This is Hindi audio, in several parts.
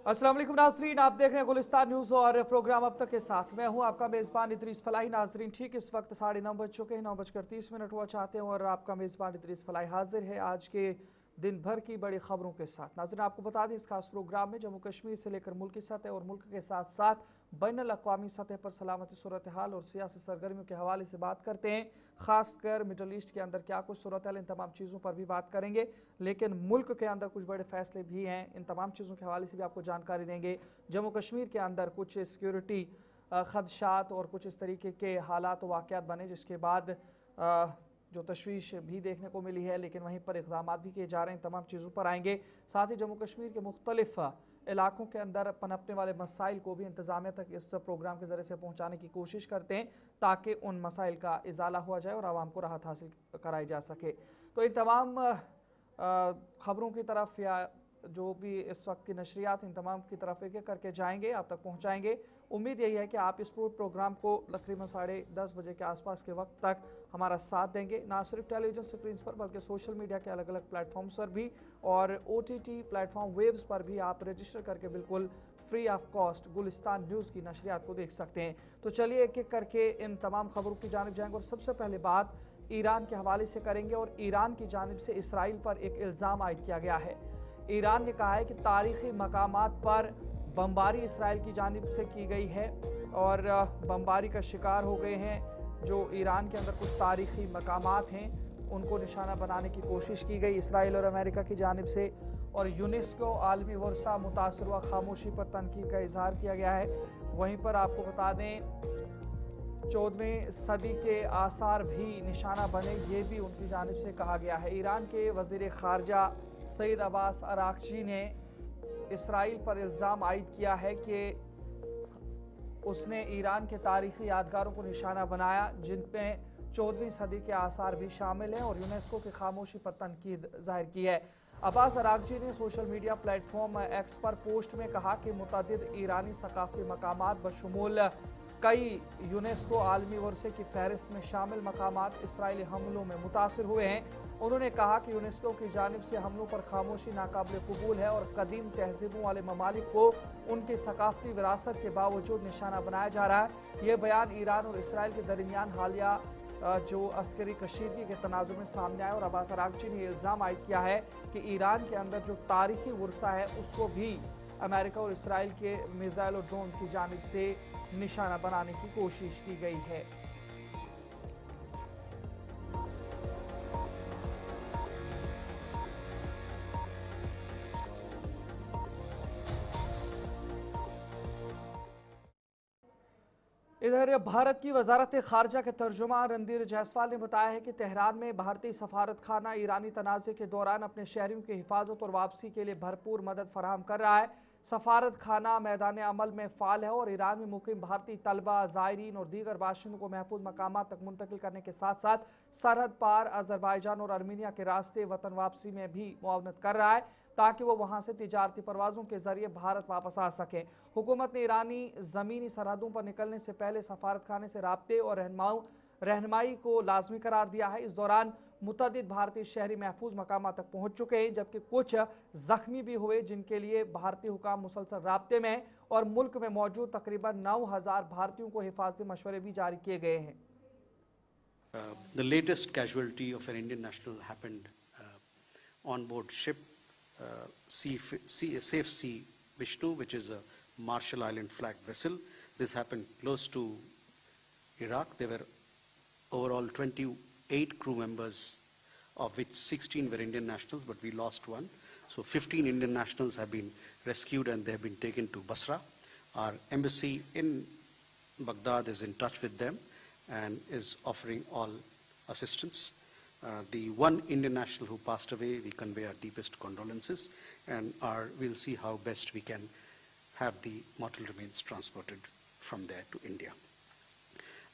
अस्सलाम वालेकुम नाजरीन, आप देख रहे हैं गुलिस्तान न्यूज़ और प्रोग्राम अब तक के साथ मैं हूं आपका मेज़बान इदरीस फलाही। नाजरीन, ठीक इस वक्त 9:30 बज चुके हैं, 9:30 हुआ चाहते हैं और आपका मेज़बान इदरीस फलाही हाजिर है आज के दिन भर की बड़ी खबरों के साथ। नाजरीन, आपको बता दें इस खास प्रोग्राम में जम्मू कश्मीर से लेकर मुल्क की सतह और मुल्क के साथ साथ बैनुल अक़वामी सतह पर सलामती सूरत हाल और सियासी सरगर्मियों के हवाले से बात करते हैं। खासकर मिडल ईस्ट के अंदर क्या कुछ सूरत हाल, इन तमाम चीज़ों पर भी बात करेंगे। लेकिन मुल्क के अंदर कुछ बड़े फैसले भी हैं, इन तमाम चीज़ों के हवाले से भी आपको जानकारी देंगे। जम्मू कश्मीर के अंदर कुछ सिक्योरिटी खदशात और कुछ इस तरीके के हालात वाक़यात बने जिसके बाद जो तशवीश भी देखने को मिली है, लेकिन वहीं पर इक़दाम भी किए जा रहे हैं। इन तमाम चीज़ों पर आएंगे। साथ ही जम्मू कश्मीर के मुख्तलिफ इलाकों के अंदर पनपने वाले मसाइल को भी इंतज़ामिया तक इस प्रोग्राम के ज़रिए से पहुँचाने की कोशिश करते हैं ताकि उन मसाइल का इजाला हुआ जाए और आवाम को राहत हासिल कराई जा सके। तो इन तमाम खबरों की तरफ या जो भी इस वक्त की नशरियात, इन तमाम की तरफ एक एक करके जाएंगे, आप तक पहुंचाएंगे। उम्मीद यही है कि आप इस पूरे प्रोग्राम को तकरीबन 10:30 बजे के आसपास के वक्त तक हमारा साथ देंगे, ना सिर्फ टेलीविजन स्क्रीन पर बल्कि सोशल मीडिया के अलग अलग प्लेटफॉर्म्स पर भी और OTT प्लेटफॉर्म वेब्स पर भी आप रजिस्टर करके बिल्कुल free of cost Gulistan news की नशरियात को देख सकते हैं। तो चलिए एक एक करके इन तमाम खबरों की जानिब जाएंगे और सबसे पहले बात ईरान के हवाले से करेंगे और ईरान की जानिब से इसराइल पर एक इल्ज़ाम आयद किया गया है। ईरान ने कहा है कि तारीखी मकामात पर बमबारी इसराइल की जानिब से की गई है और बमबारी का शिकार हो गए हैं। जो ईरान के अंदर कुछ तारीखी मकामात हैं उनको निशाना बनाने की कोशिश की गई इसराइल और अमेरिका की जानिब से। और यूनेस्को आलमी वर्सा मुतासर व खामोशी पर तनकीद का इजहार किया गया है। वहीं पर आपको बता दें 14वीं सदी के आसार भी निशाना बने, ये भी उनकी जानिब से कहा गया है। ईरान के वज़ीर ख़ारजा सईद अब्बास अराग़ची ने इसराइल पर इल्ज़ाम आयद किया है कि उसने ईरान के तारीख़ी यादगारों को निशाना बनाया जिनमें 14वीं सदी के आसार भी शामिल हैं और यूनेस्को की खामोशी पर तनकीद जाहिर की है। अब्बास अराग़ची ने सोशल मीडिया प्लेटफॉर्म एक्स पर पोस्ट में कहा कि मुतअद्दिद ईरानी सकाफ़ती मकामात बशमूल कई यूनेस्को आलमी वर्से की फहरिस्त में शामिल मकामात इसराइली हमलों में मुतासर हुए हैं। उन्होंने कहा कि यूनेस्को की जानिब से हमलों पर खामोशी नाकाबिल कबूल है और कदीम तहजीबों वाले ममालिक को उनकी सकाफती विरासत के बावजूद निशाना बनाया जा रहा है। ये बयान ईरान और इसराइल के दरमियान हालिया जो अस्करी कशीदगी के तनाजुर में सामने आया और अब्बास अराग़ची ने इल्ज़ाम आयद किया है कि ईरान के अंदर जो तारीखी वर्सा है उसको भी अमेरिका और इसराइल के मिसाइल और ड्रोन्स की जानिब से निशाना बनाने की कोशिश की गई है। इधर भारत की वजारत खारजा के तर्जुमान रणधीर जायसवाल ने बताया है कि तेहरान में भारतीय सफारत खाना ईरानी तनाज़े के दौरान अपने शहरियों की हिफाजत और वापसी के लिए भरपूर मदद फराहम कर रहा है। सफारत खाना मैदान अमल में फ़ाल है और ईरान में मुकीम भारतीय तलबा, ज़ायरीन और दीगर बाशिंदों को महफूज मकामात तक मुंतकिल करने के साथ साथ सरहद पार अज़रबाईजान और आर्मीनिया के रास्ते वतन वापसी में भी मुआवनत कर रहा है ताकि वो वहाँ से तिजारती परवाज़ों के जरिए भारत वापस आ सकें। हुकूमत ने ईरानी ज़मीनी सरहदों पर निकलने से पहले सफारत खाने से राब्ते और रहनुमाई को लाजमी करार दिया है। इस दौरान मुतअद्दिद भारतीय शहरी महफूज मकाम तक पहुँच चुके हैं जबकि कुछ जख्मी भी हुए जिनके लिए भारतीय हुकाम मुसलसल राब्ते में और मुल्क में मौजूद तकरीबन 9,000 भारतीयों को हिफाजती मशवरे भी जारी किए गए हैं। The latest casualty of an Indian national happened on board ship Safe Sea Vishnu, which is a Marshall Island flag vessel. This happened close to Iraq. There were overall 28 crew members, of which 16 were Indian nationals, but we lost one. So 15 Indian nationals have been rescued and they have been taken to Basra. Our embassy in Baghdad is in touch with them and is offering all assistance. The one Indian national who passed away, we convey our deepest condolences and we'll see how best we can have the mortal remains transported from there to India.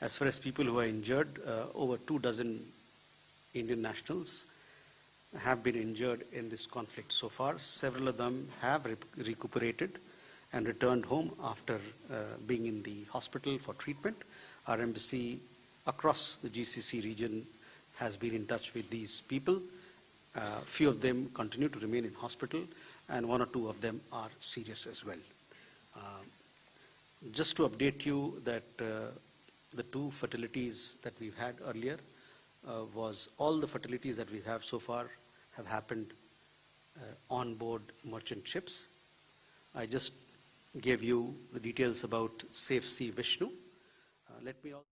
As far as people who are injured, over 24 Indian nationals have been injured in this conflict so far. Several of them have recuperated and returned home after being in the hospital for treatment. Our embassy across the GCC region has been in touch with these people. Few of them continue to remain in hospital and 1 or 2 of them are serious as well. Just to update you that the 2 fatalities that we've had earlier was all the fatalities that we have so far have happened on board merchant ships. I just gave you the details about Safe Sea Vishnu. Let me also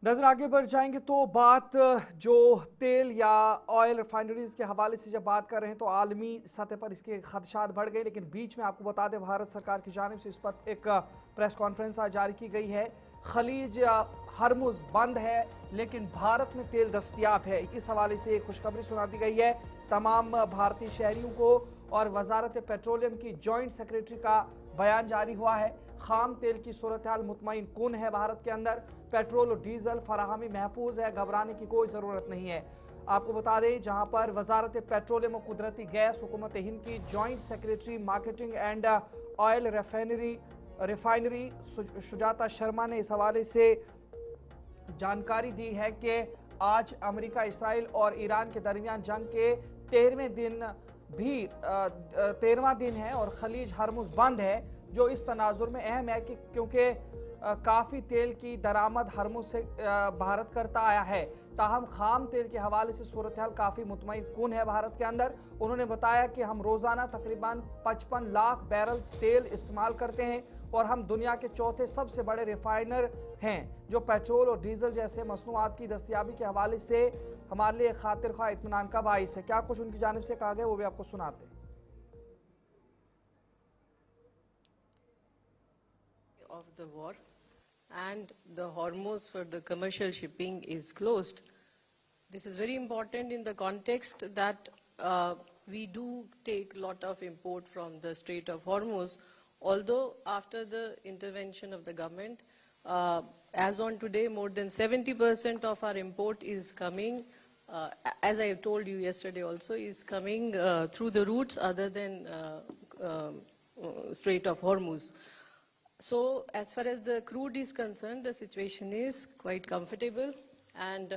नजर आगे बढ़ जाएंगे तो बात जो तेल या ऑयल रिफाइनरीज के हवाले से जब बात कर रहे हैं तो आलमी सतह पर इसके खदशात बढ़ गए, लेकिन बीच में आपको बता दें भारत सरकार की जानिब से इस पर एक प्रेस कॉन्फ्रेंस आज जारी की गई है। खलीज हरमुज बंद है लेकिन भारत में तेल दस्तयाब है, इस हवाले से एक खुशखबरी सुना दी गई है तमाम भारतीय शहरियों को। और वजारत पेट्रोलियम की जॉइंट सेक्रेटरी का बयान जारी हुआ है। खाम तेल की सूरत हाल मुतमईन कुन है, भारत के अंदर पेट्रोल और डीजल फराहमी महफूज है, घबराने की कोई ज़रूरत नहीं है। आपको बता दें जहां पर वजारत पेट्रोलियम और कुदरती गैस हुकूमत हिंद की joint secretary marketing and oil refinery Sujata Sharma ने इस हवाले से जानकारी दी है कि आज अमेरिका, इसराइल और ईरान के दरमियान जंग के 13वां दिन है और खलीज हरमुज बंद है, जो इस तनाजुर में अहम है कि क्योंकि काफ़ी तेल की दरामद हरमुज से भारत करता आया है। ताहम खाम तेल के हवाले से सूरत हाल काफ़ी मुतमईन कुन है भारत के अंदर। उन्होंने बताया कि हम रोज़ाना तकरीबन 55 लाख बैरल तेल इस्तेमाल करते हैं और हम दुनिया के चौथे सबसे बड़े रिफाइनर हैं, जो पेट्रोल और डीजल जैसे मसनूआत की दस्तयाबी के हवाले से हमारे लिए खातिर ख्वाह इत्मीनान का बाइस है। क्या कुछ उनकी जानिब से कहा गया वो भी आपको सुनाते हैं। Of the war and the Hormuz for the commercial shipping is closed. This is very important in the context that we do take a lot of import from the Strait of Hormuz, although after the intervention of the government, as on today, more than 70% of our import is coming, as I told you yesterday also, is coming through the routes other than Strait of Hormuz. So as far as the crude is concerned, the situation is quite comfortable, and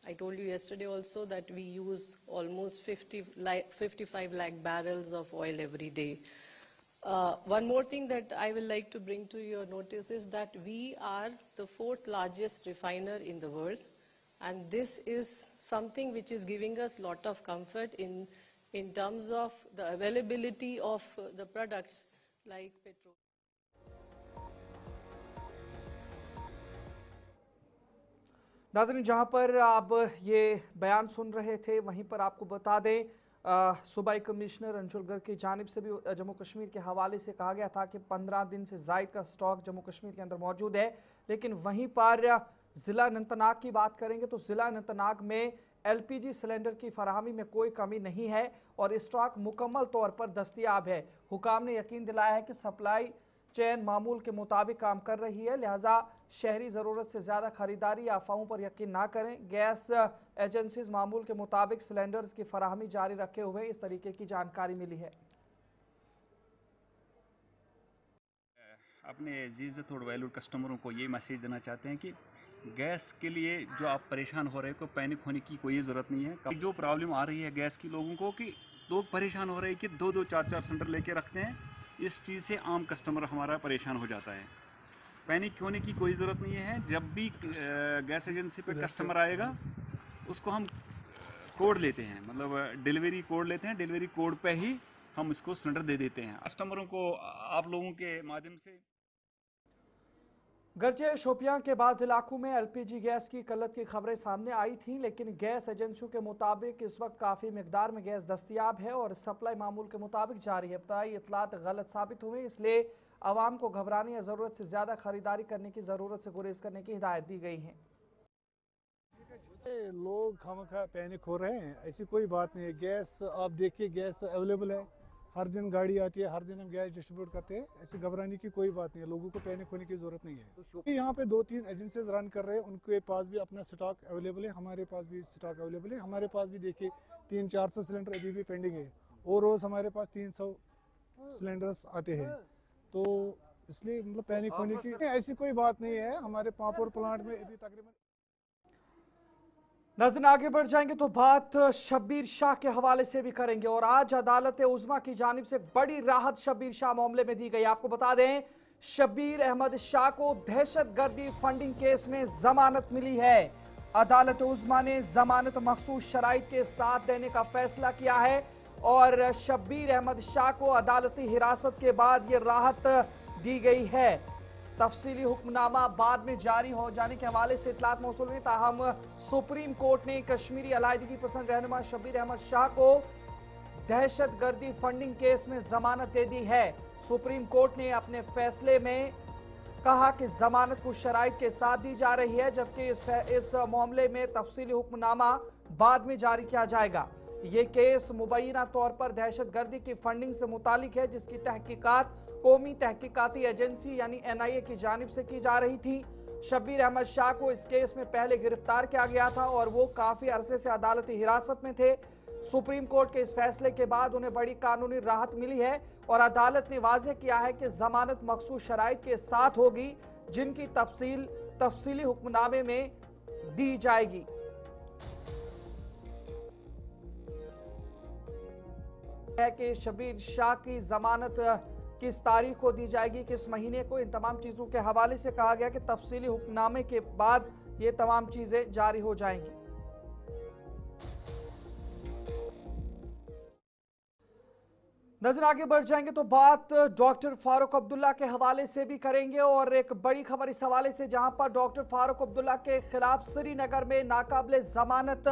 I told you yesterday also that we use almost 55 lakh barrels of oil every day. One more thing that I will like to bring to your notice is that we are the 4th largest refiner in the world, and this is something which is giving us a lot of comfort in terms of the availability of the products like petrol. नाज़रीन, जहां पर आप ये बयान सुन रहे थे वहीं पर आपको बता दें सूबाई कमिश्नर अंशुल गर्ग की जानिब से भी जम्मू कश्मीर के हवाले से कहा गया था कि 15 दिन से ज़ायद का स्टॉक जम्मू कश्मीर के अंदर मौजूद है। लेकिन वहीं पर ज़िला अनंतनाग की बात करेंगे तो ज़िला अनंतनाग में LPG सिलेंडर की फराहमी में कोई कमी नहीं है और स्टॉक मुकम्मल तौर पर दस्तयाब है। हुकाम ने यकीन दिलाया है कि सप्लाई चेन मामूल के मुताबिक काम कर रही है, लिहाजा शहरी ज़रूरत से ज़्यादा खरीदारी या अफवाहों पर यकीन ना करें। गैस एजेंसीज मामूल के मुताबिक सिलेंडर्स की फराहमी जारी रखे हुए इस तरीके की जानकारी मिली है। अपने अजीज़ और वैल्यूड कस्टमरों को ये मैसेज देना चाहते हैं कि गैस के लिए जो आप परेशान हो रहे हो, पैनिक होने की कोई ज़रूरत नहीं है। जो प्रॉब्लम आ रही है गैस की लोगों को कि लोग परेशान हो रहे हैं कि 2-2, 4-4 सिलेंडर लेके रखते हैं, इस चीज़ से आम कस्टमर हमारा परेशान हो जाता है। पैनिक होने की कोई ज़रूरत नहीं है। जब भी गैस एजेंसी पे कस्टमर आएगा उसको हम कोड लेते हैं, मतलब डिलीवरी कोड लेते हैं, डिलीवरी कोड पे ही हम इसको सिलेंडर दे देते हैं कस्टमरों को आप लोगों के माध्यम से। गर्चे शोपियां के बाद इलाकों में LPG गैस की किल्लत की खबरें सामने आई थीं, लेकिन गैस एजेंसियों के मुताबिक इस वक्त काफ़ी मिकदार में गैस दस्तयाब है और सप्लाई मामूल के मुताबिक जारी है। इब्तदाई इतलात गलत साबित हुई, इसलिए आवाम को घबराने या ज़रूरत से ज़्यादा खरीदारी करने की ज़रूरत से गुरेज करने की हिदायत दी गई है। लोग खामखा पैनिक हो रहे हैं, ऐसी कोई बात नहीं है। गैस आप देखिए, गैस तो अवेलेबल है, हर दिन गाड़ी आती है, हर दिन हम गैस डिस्ट्रीब्यूट करते हैं। ऐसे घबराने की कोई बात नहीं है, लोगों को पैनिक होने की ज़रूरत नहीं है। तो यहाँ पे 2-3 एजेंसीज रन कर रहे हैं, उनके पास भी अपना स्टॉक अवेलेबल है, हमारे पास भी स्टॉक अवेलेबल है। हमारे पास भी देखिए 300-400 सिलेंडर अभी भी पेंडिंग है और रोज़ हमारे पास 300 सिलेंडर्स आते हैं। तो इसलिए मतलब पैनिक होने की ऐसी कोई बात नहीं है। हमारे पापुर प्लांट में अभी तकरीबन नज़र आगे बढ़ जाएंगे तो बात शब्बीर शाह के हवाले से भी करेंगे और आज अदालत उज़्मा की जानिब से बड़ी राहत शब्बीर शाह मामले में दी गई। आपको बता दें, शब्बीर अहमद शाह को दहशतगर्दी फंडिंग केस में जमानत मिली है। अदालत उज़्मा ने जमानत मखसूस शराइत के साथ देने का फैसला किया है और शब्बीर अहमद शाह को अदालती हिरासत के बाद ये राहत दी गई है। तफसीली हुक्मनामा बाद में जारी हो जाने के हवाले से इतलात मौसूल हुई। ताहम सुप्रीम कोर्ट ने कश्मीरी अलायदगी पसंद रहनुमा शब्बीर अहमद शाह को दहशतगर्दी फंडिंग केस में जमानत दे दी है। सुप्रीम कोर्ट ने अपने फैसले में कहा कि जमानत कुछ शराइत के साथ दी जा रही है, जबकि इस मामले में तफसीली हुक्मनामा बाद में जारी किया जाएगा। ये केस मुबैना तौर पर दहशतगर्दी की फंडिंग से मुतालिक है, जिसकी तहकीकात कौमी तहकीकाती एजेंसी यानी NIA की जानिब से की जा रही थी। शब्बीर अहमद शाह को इस केस में पहले गिरफ्तार किया गया था और वो काफी अरसे से अदालती हिरासत में थे। सुप्रीम कोर्ट के इस फैसले के बाद उन्हें बड़ी कानूनी राहत मिली है और अदालत ने वाज़ेह किया है कि जमानत मखसूस शराइत के साथ होगी, जिनकी तफसीली हुक्मनामे में दी जाएगी। है कि शब्बीर शाह की जमानत किस तारीख को दी जाएगी, किस महीने को, इन तमाम चीजों के हवाले से कहा गया कि तफसीली हुक्मनामे के बाद ये तमाम चीजें जारी हो जाएंगी। नजर आगे बढ़ जाएंगे तो बात डॉक्टर फारूक अब्दुल्ला के हवाले से भी करेंगे और एक बड़ी खबर इस हवाले से, जहां पर डॉक्टर फारूक अब्दुल्ला के खिलाफ श्रीनगर में नाकाबिले जमानत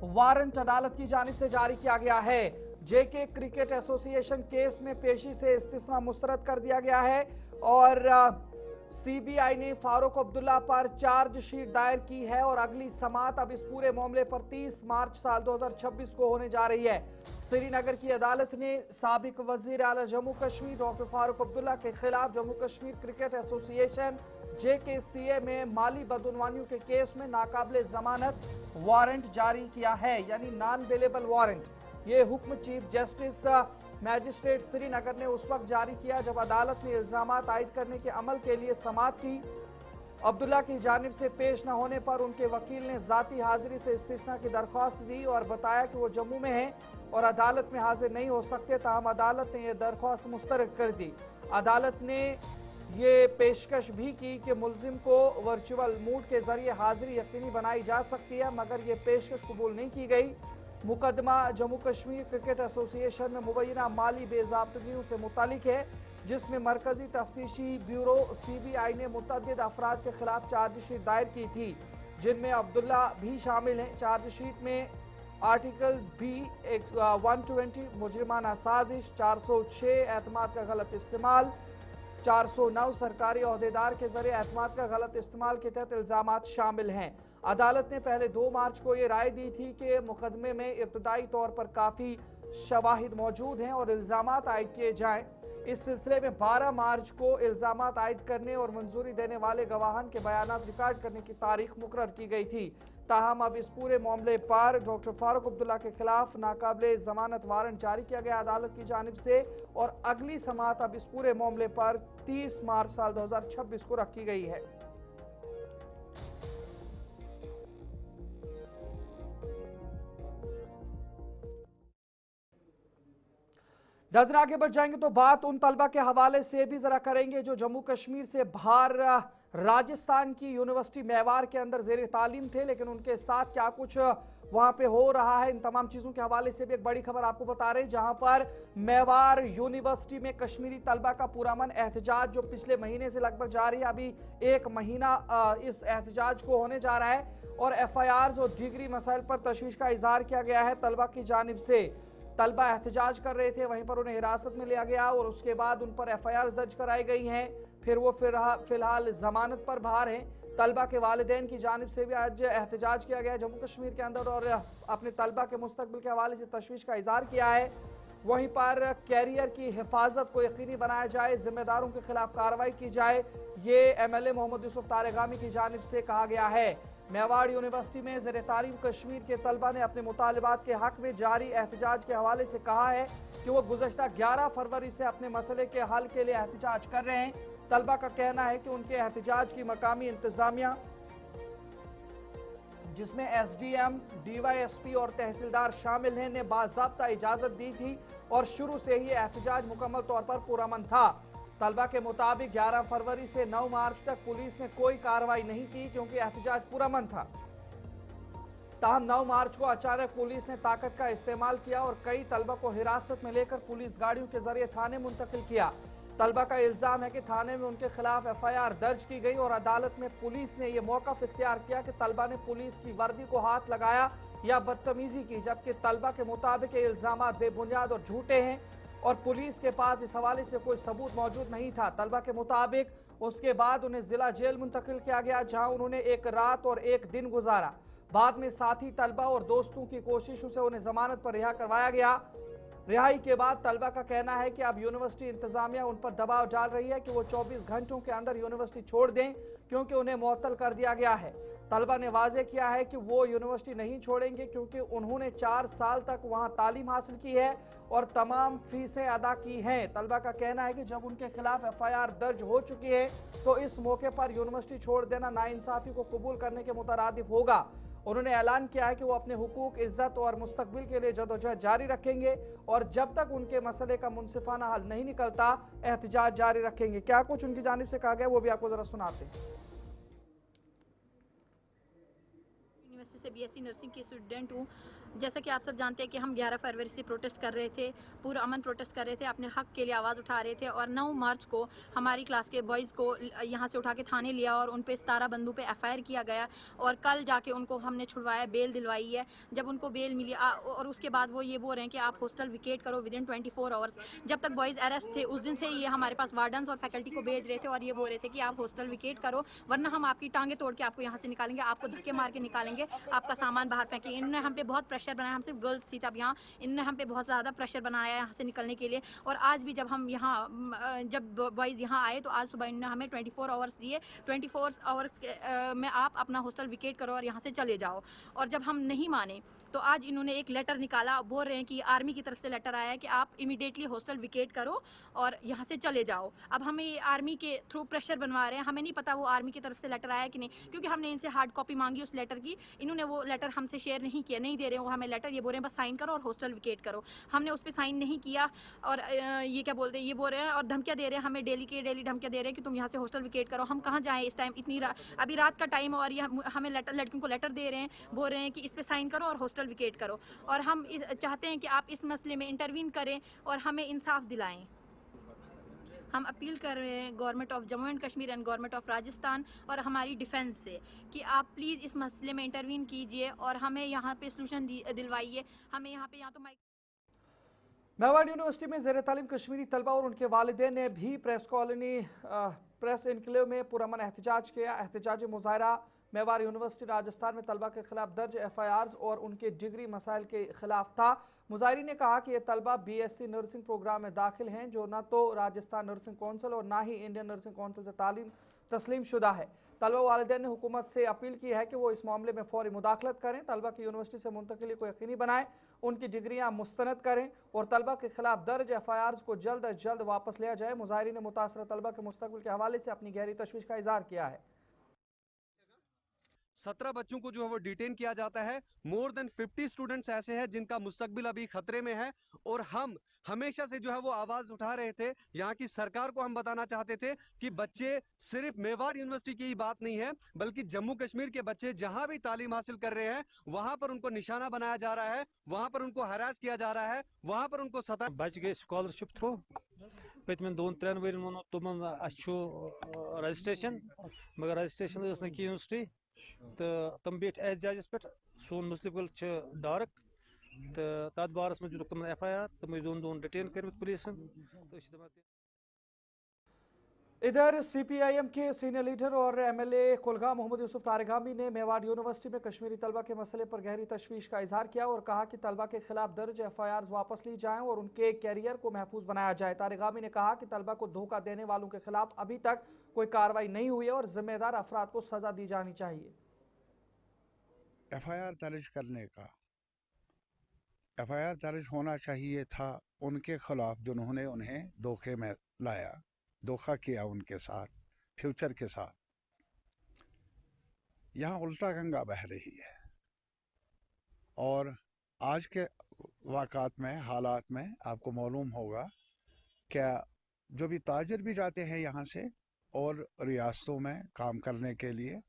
वारंट अदालत की जानिब से जारी किया गया है। JK क्रिकेट एसोसिएशन केस में पेशी से इस्तिस्ना मुस्तरद कर दिया गया है और CBI ने फारूक अब्दुल्ला पर चार्जशीट दायर की है और अगली समाअत अब इस पूरे मामले पर 30 मार्च साल 2026 को होने जा रही है। श्रीनगर की अदालत ने साबिक वजीर आला जम्मू कश्मीर डॉक्टर फारूक अब्दुल्ला के खिलाफ Jammu Kashmir cricket association JKCA में माली बदउनवानियों के केस में नाकाबिले जमानत वारंट जारी किया है, यानी नॉन बेलेबल वारंट। ये हुक्म चीफ जस्टिस मैजिस्ट्रेट श्रीनगर ने उस वक्त जारी किया जब अदालत ने इल्जामात आयद करने के अमल के लिए समाअत की। अब्दुल्ला की जानिब से पेश न होने पर उनके वकील ने जाती हाजिरी से इस्तिस्ना की दरख्वास्त दी और बताया कि वो जम्मू में हैं और अदालत में हाजिर नहीं हो सकते। ताहम अदालत ने यह दरख्वास्त मुस्तरद कर दी। अदालत ने ये पेशकश भी की कि मुलजिम को वर्चुअल मूड के जरिए हाजिरी यकीनी बनाई जा सकती है, मगर ये पेशकश कबूल नहीं की गई। मुकदमा जम्मू कश्मीर क्रिकेट एसोसिएशन में मुबैना माली बेज़ाब्तगियों से मुतालिक है, जिसमें मरकजी तफ्तीशी ब्यूरो CBI ने मुतअद्दिद अफराद के खिलाफ चार्जशीट दायर की थी, जिनमें अब्दुल्ला भी शामिल हैं। चार्जशीट में आर्टिकल्स भी 120 मुजरिमाना साजिश, 406 एतमाद का गलत इस्तेमाल, 409 सरकारी अहदेदार के जरिए एतमाद का गलत इस्तेमाल के तहत इल्जामात शामिल हैं। अदालत ने पहले 2 मार्च को ये राय दी थी कि मुकदमे में इब्तदाई तौर पर काफ़ी शवाहिद मौजूद हैं और इल्जामात आयद किए जाएं। इस सिलसिले में 12 मार्च को इल्जामात आयद करने और मंजूरी देने वाले गवाहान के बयानात रिकॉर्ड करने की तारीख मुकर्रर की गई थी। ताहम अब इस पूरे मामले पर डॉक्टर फारूक अब्दुल्ला के खिलाफ नाकाबिले जमानत वारंट जारी किया गया अदालत की जानिब से और अगली समाअत अब इस पूरे मामले पर 30 मार्च साल 2026 को रखी गई है। नजर आगे बढ़ जाएंगे तो बात उन तलबा के हवाले से भी जरा करेंगे जो जम्मू कश्मीर से बाहर राजस्थान की यूनिवर्सिटी मेवाड़ के अंदर जेर तालीम थे, लेकिन उनके साथ क्या कुछ वहां पे हो रहा है, इन तमाम चीजों के हवाले से भी एक बड़ी खबर आपको बता रहे हैं, जहां पर मेवाड़ यूनिवर्सिटी में कश्मीरी तलबा का पुरअमन एहतजाज जो पिछले महीने से लगभग जारी है, अभी 1 महीना इस एहतजाज को होने जा रहा है और FIRs और डिग्री मसाइल पर तशवीश का इजहार किया गया है तलबा की जानिब से। तलबा एहतजाज कर रहे थे, वहीं पर उन्हें हिरासत में लिया गया और उसके बाद उन पर FIRs दर्ज कराई गई हैं, फिर वो फिलहाल जमानत पर बाहर हैं। तलबा के वालिदैन की जानिब से भी आज एहतजाज किया गया है जम्मू कश्मीर के अंदर और अपने तलबा के मुस्तकबिल के हवाले से तशवीश का इजहार किया है। वहीं पर कैरियर की हिफाजत को यकीनी बनाया जाए, जिम्मेदारों के खिलाफ कार्रवाई की जाए, ये MLA मोहम्मद यूसुफ तारेगामी की जानिब से कहा गया है। मेवाड़ यूनिवर्सिटी में ज़ेर तालीम कश्मीर के तलबा ने अपने मुतालिबात के हक में जारी एहतजाज के हवाले से कहा है कि वो गुज़श्ता 11 फरवरी से अपने मसले के हल के लिए एहतजाज कर रहे हैं। तलबा का कहना है कि उनके एहतजाज की मकामी इंतजामिया जिसमें एसडीएम, डीवाईएसपी और तहसीलदार शामिल हैं, ने बाज़ाब्ता इजाजत दी थी और शुरू से ही एहतजाज मुकम्मल तौर पर पुरअमन था। तलबा के मुताबिक 11 फरवरी से 9 मार्च तक पुलिस ने कोई कार्रवाई नहीं की क्योंकि एहतजाज पुरअमन था। ताहम 9 मार्च को अचानक पुलिस ने ताकत का इस्तेमाल किया और कई तलबा को हिरासत में लेकर पुलिस गाड़ियों के जरिए थाने मुंतकिल किया। तलबा का इल्जाम है कि थाने में उनके खिलाफ एफआईआर दर्ज की गई और अदालत में पुलिस ने यह मौक़िफ़ इख्तियार किया कि तलबा ने पुलिस की वर्दी को हाथ लगाया या बदतमीजी की, जबकि तलबा के मुताबिक ये इल्जाम बेबुनियाद और झूठे हैं और पुलिस के पास इस हवाले से कोई सबूत मौजूद नहीं था। तलबा के मुताबिक उसके बाद उन्हें जिला जेल मुंतकिल किया गया, जहां उन्होंने एक रात और एक दिन गुजारा। बाद में साथी तलबा और दोस्तों की कोशिशों से उन्हें जमानत पर रिहा करवाया गया। रिहाई के बाद तलबा का कहना है कि अब यूनिवर्सिटी इंतजामिया उन पर दबाव डाल रही है कि वो 24 घंटों के अंदर यूनिवर्सिटी छोड़ दें क्योंकि उन्हें मुअत्तल कर दिया गया है। तलबा ने वाजे किया है कि वो यूनिवर्सिटी नहीं छोड़ेंगे क्योंकि उन्होंने 4 साल तक वहां तालीम हासिल की है और तमाम फीसें अदा की हैं। तलबा का कहना है कि जब उनके खिलाफ एफआईआर दर्ज हो चुकी है तो इस मौके पर यूनिवर्सिटी छोड़ देना नाइंसाफी को कबूल करने के मुतरादिफ होगा। उन्होंने ऐलान किया है कि वो अपने हुकूक, इज्जत और मुस्तकबिल के लिए जदोजहद जारी रखेंगे और जब तक उनके मसले का मुनसिफाना हल नहीं निकलता एहतजाज जारी रखेंगे। क्या कुछ उनकी जानिब से कहा गया वो भी आपको जरा सुनाते हैं। यूनिवर्सिटी से बीएससी नर्सिंग की स्टूडेंट हूँ। जैसा कि आप सब जानते हैं कि हम 11 फरवरी से प्रोटेस्ट कर रहे थे, पूरा अमन प्रोटेस्ट कर रहे थे, अपने हक के लिए आवाज़ उठा रहे थे और 9 मार्च को हमारी क्लास के बॉयज़ को यहाँ से उठा के थाने लिया और उन पे 17 बंदों पे एफआईआर किया गया और कल जाके उनको हमने छुड़वाया, बेल दिलवाई है। जब उनको बेल मिली और उसके बाद वो ये बोल रहे हैं कि आप हॉस्टल विकेट करो विदिन 24 आवर्स। जब तक बॉयज़ अरेस्ट थे उस दिन से ये हमारे पास वार्डन्स और फैकल्टी को भेज रहे थे और ये बोल रहे थे कि आप हॉस्टल विकेट करो वरना हम आपकी टांगे तोड़ के आपको यहाँ से निकालेंगे, आपको धक्के मार के निकालेंगे, आपका सामान बाहर फेंकेंगे। इन्होंने हम पे बहुत प्रेशर बनाया, हम सिर्फ गर्ल्स थी तब यहाँ, इन्होंने हम पे बहुत ज़्यादा प्रेशर बनाया यहाँ से निकलने के लिए। और आज भी जब हम यहाँ जब बॉयज़ यहाँ आए तो आज सुबह इन्होंने हमें 24 आवर्स दिए, 24 आवर्स में आप अपना हॉस्टल विकेट करो और यहाँ से चले जाओ। और जब हम नहीं माने तो आज इन्होंने एक लेटर निकाला, बोल रहे हैं कि आर्मी की तरफ से लेटर आया है कि आप इमीडिएटली हॉस्टल विकेट करो और यहाँ से चले जाओ। अब हमें आर्मी के थ्रू प्रेशर बनवा रहे हैं, हमें नहीं पता वो आर्मी की तरफ से लेटर आया कि नहीं, क्योंकि हमने इनसे हार्ड कॉपी मांगी उस लेटर की, इन्होंने वो लेटर हमसे शेयर नहीं किया, नहीं दे रहे वो हमें लेटर, ये बोल रहे हैं बस साइन करो और हॉस्टल विकेट करो। हमने उस पर साइन नहीं किया और ये क्या बोलते हैं, ये बोल रहे हैं और धमकियाँ दे रहे हैं हमें, डेली के डेली धमकियाँ दे रहे हैं कि तुम यहाँ से हॉस्टल विकेट करो। हम कहाँ जाएँ इस टाइम, इतनी अभी रात का टाइम और ये हमें लड़कियों को लेटर दे रहे हैं, बोल रहे हैं कि इस पर साइन करो और हॉस्टल विकेट करो। और हम चाहते हैं कि आप इस मसले में इंटरवीन करें और हमें इंसाफ दिलाएं। हम अपील कर रहे हैं government of Jammu and Kashmir and government of Rajasthan और हमारी डिफेंस से कि आप प्लीज़ इस मसले में इंटरवीन कीजिए और हमें यहाँ पे सलूशन दिलवाइए। हमें यहाँ पे यहाँ तो मेवाड़ यूनिवर्सिटी में ज़ेर तालीम कश्मीरी तलबा और उनके वालिदैन ने भी प्रेस कॉलोनी प्रेस इनक्लेव में पुरअमन एहतजाज किया। एहतजाजी मुजाहरा मेवाड़ यूनिवर्सिटी राजस्थान में तलबा के खिलाफ दर्ज एफआईआर और उनके डिग्री मसाइल के खिलाफ था। मुजाहिरीन ने कहा कि ये तलबा बीएससी नर्सिंग प्रोग्राम में दाखिल हैं जो न तो राजस्थान नर्सिंग कौंसिल और ना ही इंडियन नर्सिंग कौंसिल से तालीम तस्लीम शुदा है। तलबा वालिदैन ने हुकूमत से अपील की है कि वो इस मामले में फौरी मुदाखलत करें, तलबा की यूनिवर्सिटी से मुंतकिली को यकीनी बनाएं, उनकी डिग्रियां मुस्तनद करें और तलबा के खिलाफ दर्ज एफआईआर को जल्द अज जल्द वापस लिया जाए। मुजाहिरीन ने मुतासरा तलबा के मुस्तकबिल के हवाले से अपनी गहरी तशवीश का इजहार किया है। 17 बच्चों को जो है वो डिटेन किया जाता है। मोर देन 50 स्टूडेंट्स ऐसे हैं जिनका मुस्तकबिल अभी खतरे में है और हम हमेशा से जो है वो आवाज उठा रहे थे। यहाँ की सरकार को हम बताना चाहते थे कि बच्चे सिर्फ मेवाड़ यूनिवर्सिटी की ही बात नहीं है बल्कि जम्मू कश्मीर के बच्चे जहां भी तालीम हासिल कर रहे हैं वहां पर उनको निशाना बनाया जा रहा है, वहां पर उनको हरास किया जा रहा है, वहां पर उनको बच गए स्कॉलरशिप थ्रू पतमन 2-3 वन तुम रजिस्ट्रेशन मगर रजिस्ट्रेशन यूनिवर्सिटी तो तम बेठ एहतजाजस पे सोन मुस्तकबिल डार्क तो तथ बारस में तुम एफआईआर तम दोन डिटेन कर पुलिस। इधर सीपीआईएम के सीनियर लीडर और एमएलए कुलगाम मोहम्मद यूसुफ तारगामी ने मेवाड़ यूनिवर्सिटी में कश्मीरी तलबा के मसले पर गहरी तशवीश का इजहार किया और कहा कि तलबा के खिलाफ दर्ज एफआईआर वापस ली जाएं और उनके कैरियर को महफूज बनाया जाए। तारगामी ने कहा कि तलबा को धोखा देने वालों के खिलाफ अभी तक कोई कार्रवाई नहीं हुई है और जिम्मेदार अफराद को सजा दी जानी चाहिए। एफआईआर दर्ज करने का एफआईआर दर्ज होना चाहिए था उनके खिलाफ जिन्होंने उन्हें धोखे में लाया, धोखा किया उनके साथ, फ्यूचर के साथ। यहाँ उल्टा गंगा बह रही है। और आज के वाक़ात में, हालात में आपको मालूम होगा क्या जो भी ताजिर भी जाते हैं यहाँ से और रियासतों में काम करने के लिए,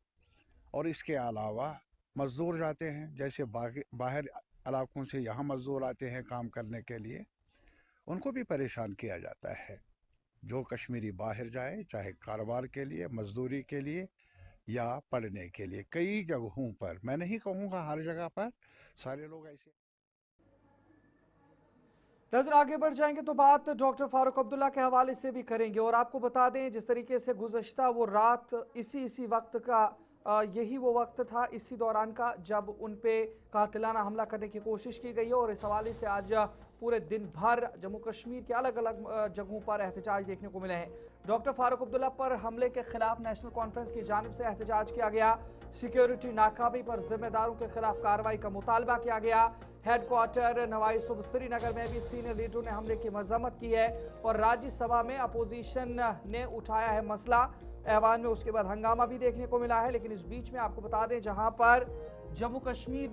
और इसके अलावा मज़दूर जाते हैं, जैसे बाहर इलाकों से यहाँ मज़दूर आते हैं काम करने के लिए, उनको भी परेशान किया जाता है। जो कश्मीरी बाहर जाए, चाहे कारोबार के लिए, मज़दूरी के लिए या पढ़ने के लिए, कई जगहों पर, मैं नहीं कहूँगा हर जगह पर, सारे लोग ऐसे। नजर आगे बढ़ जाएंगे तो बात डॉक्टर फारूक अब्दुल्ला के हवाले से भी करेंगे और आपको बता दें जिस तरीके से गुज़श्ता वो रात इसी वक्त का यही वो वक्त था इसी दौरान का जब उन पे कातिलाना हमला करने की कोशिश की गई है और इस हवाले से आज पूरे दिन भर जम्मू कश्मीर के अलग अलग जगहों पर एहतजाज देखने को मिले हैं। डॉक्टर फारूक अब्दुल्ला पर हमले के खिलाफ नेशनल कॉन्फ्रेंस की जानिब से एहतजाज किया गया। सिक्योरिटी नाकाबी पर जिम्मेदारों के खिलाफ कार्रवाई का मुतालबा किया गया। हेडक्वार्टर नवाई सुब श्रीनगर में भी सीनियर लीडरों ने हमले की मजम्मत की है और राज्यसभा में अपोजिशन ने उठाया है मसला। ऐवान में उसके बाद हंगामा भी देखने को मिला है। लेकिन इस बीच में आपको बता दें जहां पर जम्मू कश्मीर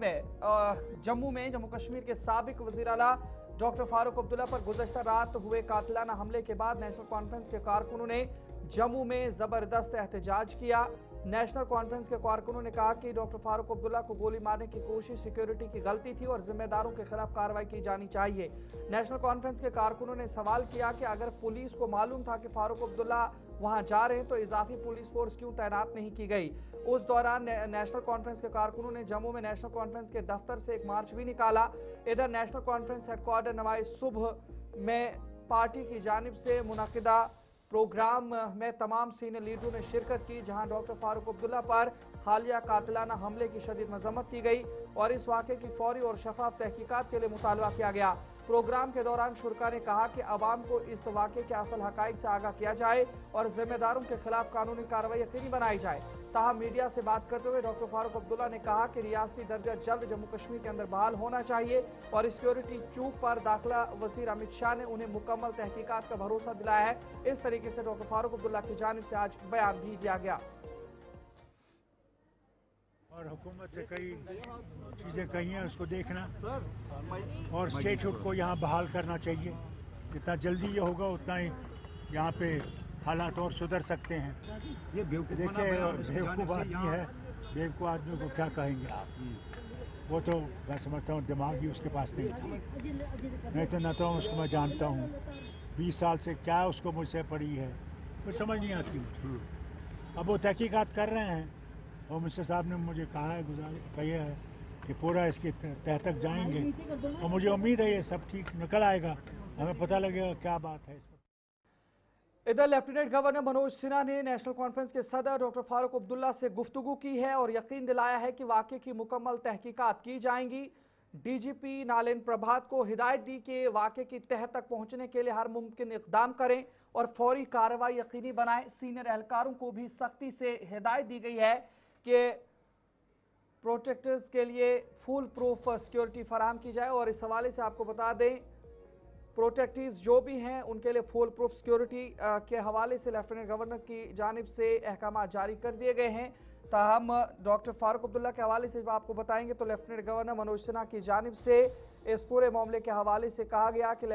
के साबिक वजीर आला डॉक्टर फारूक अब्दुल्ला पर गुज़श्ता रात हुए कातिलाना हमले के बाद नेशनल कॉन्फ्रेंस के कारकुनों ने जम्मू में जबरदस्त एहतजाज किया। नेशनल कॉन्फ्रेंस के कारकुनों ने कहा कि डॉक्टर फारूक अब्दुल्ला को गोली मारने की कोशिश सिक्योरिटी की गलती थी और जिम्मेदारों के खिलाफ कार्रवाई की जानी चाहिए। नेशनल कॉन्फ्रेंस के कारकुनों ने सवाल किया कि अगर पुलिस को मालूम था कि फारूक अब्दुल्ला वहां जा रहे हैं तो इजाफी पुलिस फोर्स क्यों तैनात नहीं की गई। उस दौरान नेशनल कॉन्फ्रेंस के कारकुनों ने जम्मू में नेशनल कॉन्फ्रेंस के दफ्तर से एक मार्च भी निकाला। इधर नेशनल कॉन्फ्रेंस हेडक्वार्टर नवाई सुबह में पार्टी की जानिब से मुनक़िदा प्रोग्राम में तमाम सीनियर लीडरों ने शिरकत की, जहां डॉक्टर फारूक अब्दुल्ला पर हालिया कातिलाना हमले की शदीद मजम्मत की गई और इस वाक़े की फौरी और शफाफ तहकीकात के लिए मुतालबा किया गया। प्रोग्राम के दौरान शुरका ने कहा कि अवाम को इस वाक़े के असल हक़ाइक़ से आगाह किया जाए और जिम्मेदारों के खिलाफ कानूनी कार्रवाई यकीनी बनाई जाए। ताहम मीडिया से बात करते हुए डॉक्टर फारूक अब्दुल्ला ने कहा कि रियासती दर्जा जल्द जम्मू कश्मीर के अंदर बहाल होना चाहिए और सिक्योरिटी चूक पर दाखिला वज़ीर अमित शाह ने उन्हें मुकम्मल तहकीकात का भरोसा दिलाया है। इस तरीके से डॉक्टर फारूक अब्दुल्ला की जानिब से आज बयान भी दिया गया और हुकूमत से कई चीज़ें कही हैं उसको देखना और स्टेटहुड को यहाँ बहाल करना चाहिए। जितना जल्दी ये होगा उतना ही यहाँ पे हालात और सुधर सकते हैं। ये देखिए बेवकूफ़ आदमी है, बेवकूफ़ आदमी को क्या कहेंगे आप। वो तो मैं समझता हूँ दिमाग ही उसके पास नहीं था। नहीं तो न तो उसको मैं जानता हूँ, 20 साल से क्या उसको मुझसे पड़ी है कुछ समझ नहीं आती मुझे। अब वो तहकीकात कर रहे हैं और मिनिस्टर साहब ने मुझे कहा है कही है कि पूरा इसके तह तक जाएंगे और मुझे उम्मीद है ये सब ठीक निकल आएगा, हमें पता लगेगा क्या बात है इस पर। इधर लेफ्टिनेंट गवर्नर मनोज सिन्हा ने नेशनल कॉन्फ्रेंस के सदर डॉक्टर फारूक अब्दुल्ला से गुफ्तगू की है और यकीन दिलाया है कि वाक़े की मुकम्मल तहकीकात की जाएंगी। डीजीपी नालिन प्रभात को हिदायत दी कि वाक़े की तह तक पहुंचने के लिए हर मुमकिन इक़दाम करें और फौरी कार्रवाई यकीनी बनाएं। सीनियर एहलकारों को भी सख्ती से हिदायत दी गई है कि प्रोटेक्टर्स के लिए फुल प्रूफ सिक्योरिटी फराहम की जाए और इस हवाले से आपको बता दें प्रोटेक्टीज जो भी हैं उनके लिए फुल प्रूफ सिक्योरिटी के हवाले से लेफ्टिनेंट गवर्नर की जानिब से अहकाम जारी कर दिए गए हैं। ताहम डॉक्टर फारूक अब्दुल्ला के हवाले से जब आपको बताएंगे तो लेफ्टिनेंट गवर्नर मनोज सिन्हा की जानिब से इस पूरे मामले के हवाले से कहा गया कि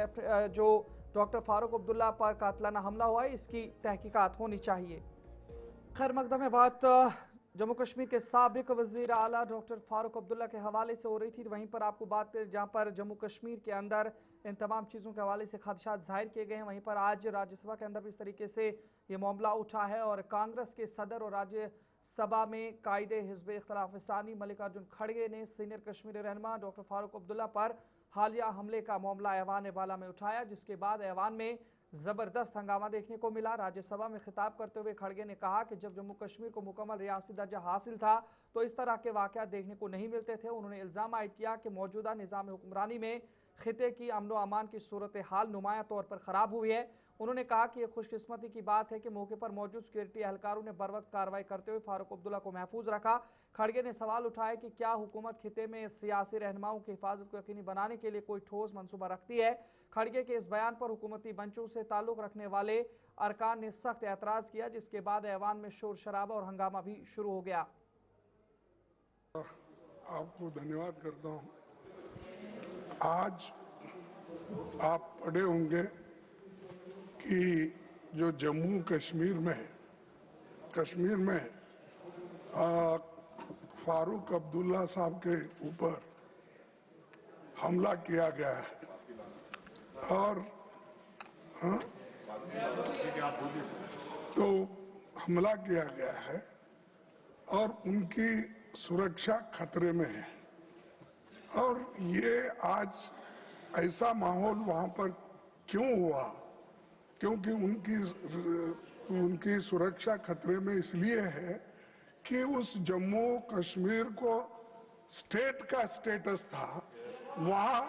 जो डॉक्टर फारूक अब्दुल्ला पर कातिलाना हमला हुआ है इसकी तहकीकात होनी चाहिए। खैर मकदम में बात जम्मू कश्मीर के साबिक वज़ीर आला डॉक्टर फारूक अब्दुल्ला के हवाले से हो रही थी। वहीं पर आपको बात जहां पर जम्मू कश्मीर के अंदर इन तमाम चीज़ों के हवाले से खदशात जाहिर किए गए हैं, वहीं पर आज राज्यसभा के अंदर भी इस तरीके से ये मामला उठा है और कांग्रेस के सदर और राज्यसभा में कायदे हिज़्ब इख्तिलाफ सानी मल्लिकार्जुन खड़गे ने सीनियर कश्मीरी रहनुमा डॉक्टर फारूक अब्दुल्ला पर हालिया हमले का मामला ऐवान बाला में उठाया, जिसके बाद ऐवान में ज़बरदस्त हंगामा देखने को मिला। राज्यसभा में खिताब करते हुए खड़गे ने कहा कि जब जम्मू कश्मीर को मुकम्मल रियासती दर्जा हासिल था तो इस तरह के वाक़यात देखने को नहीं मिलते थे। उन्होंने इल्ज़ाम आयद किया कि मौजूदा निज़ाम हुक्मरानी में खिते की अमन व अमान की सूरत हाल नुमाया तौर पर ख़राब हुई है। उन्होंने कहा कि यह खुशकिस्मती की बात है कि मौके पर मौजूद सिक्योरिटी एहलकारों ने बरवक्त कार्रवाई करते हुए फारूक अब्दुल्ला को महफूज रखा। खड़गे ने सवाल उठाया कि क्या हुकूमत खिते में सियासी रहनुमाओं की हिफाजत को यकीनी बनाने के लिए कोई ठोस मनसूबा रखती है। खड़गे के इस बयान पर हुकूमती मंचों से ताल्लुक़ रखने वाले अरकान ने सख्त एतराज़ किया, जिसके बाद ऐवान में शोर शराबा और हंगामा भी शुरू हो गया। आपको धन्यवाद करता हूँ आज आप पढ़े होंगे कि जो जम्मू कश्मीर में फारूक अब्दुल्ला साहब के ऊपर हमला किया गया है और तो हमला किया गया है और उनकी सुरक्षा खतरे में है। और ये आज ऐसा माहौल वहां पर क्यों हुआ? क्योंकि उनकी सुरक्षा खतरे में इसलिए है कि उस जम्मू कश्मीर को स्टेट का स्टेटस था, वहां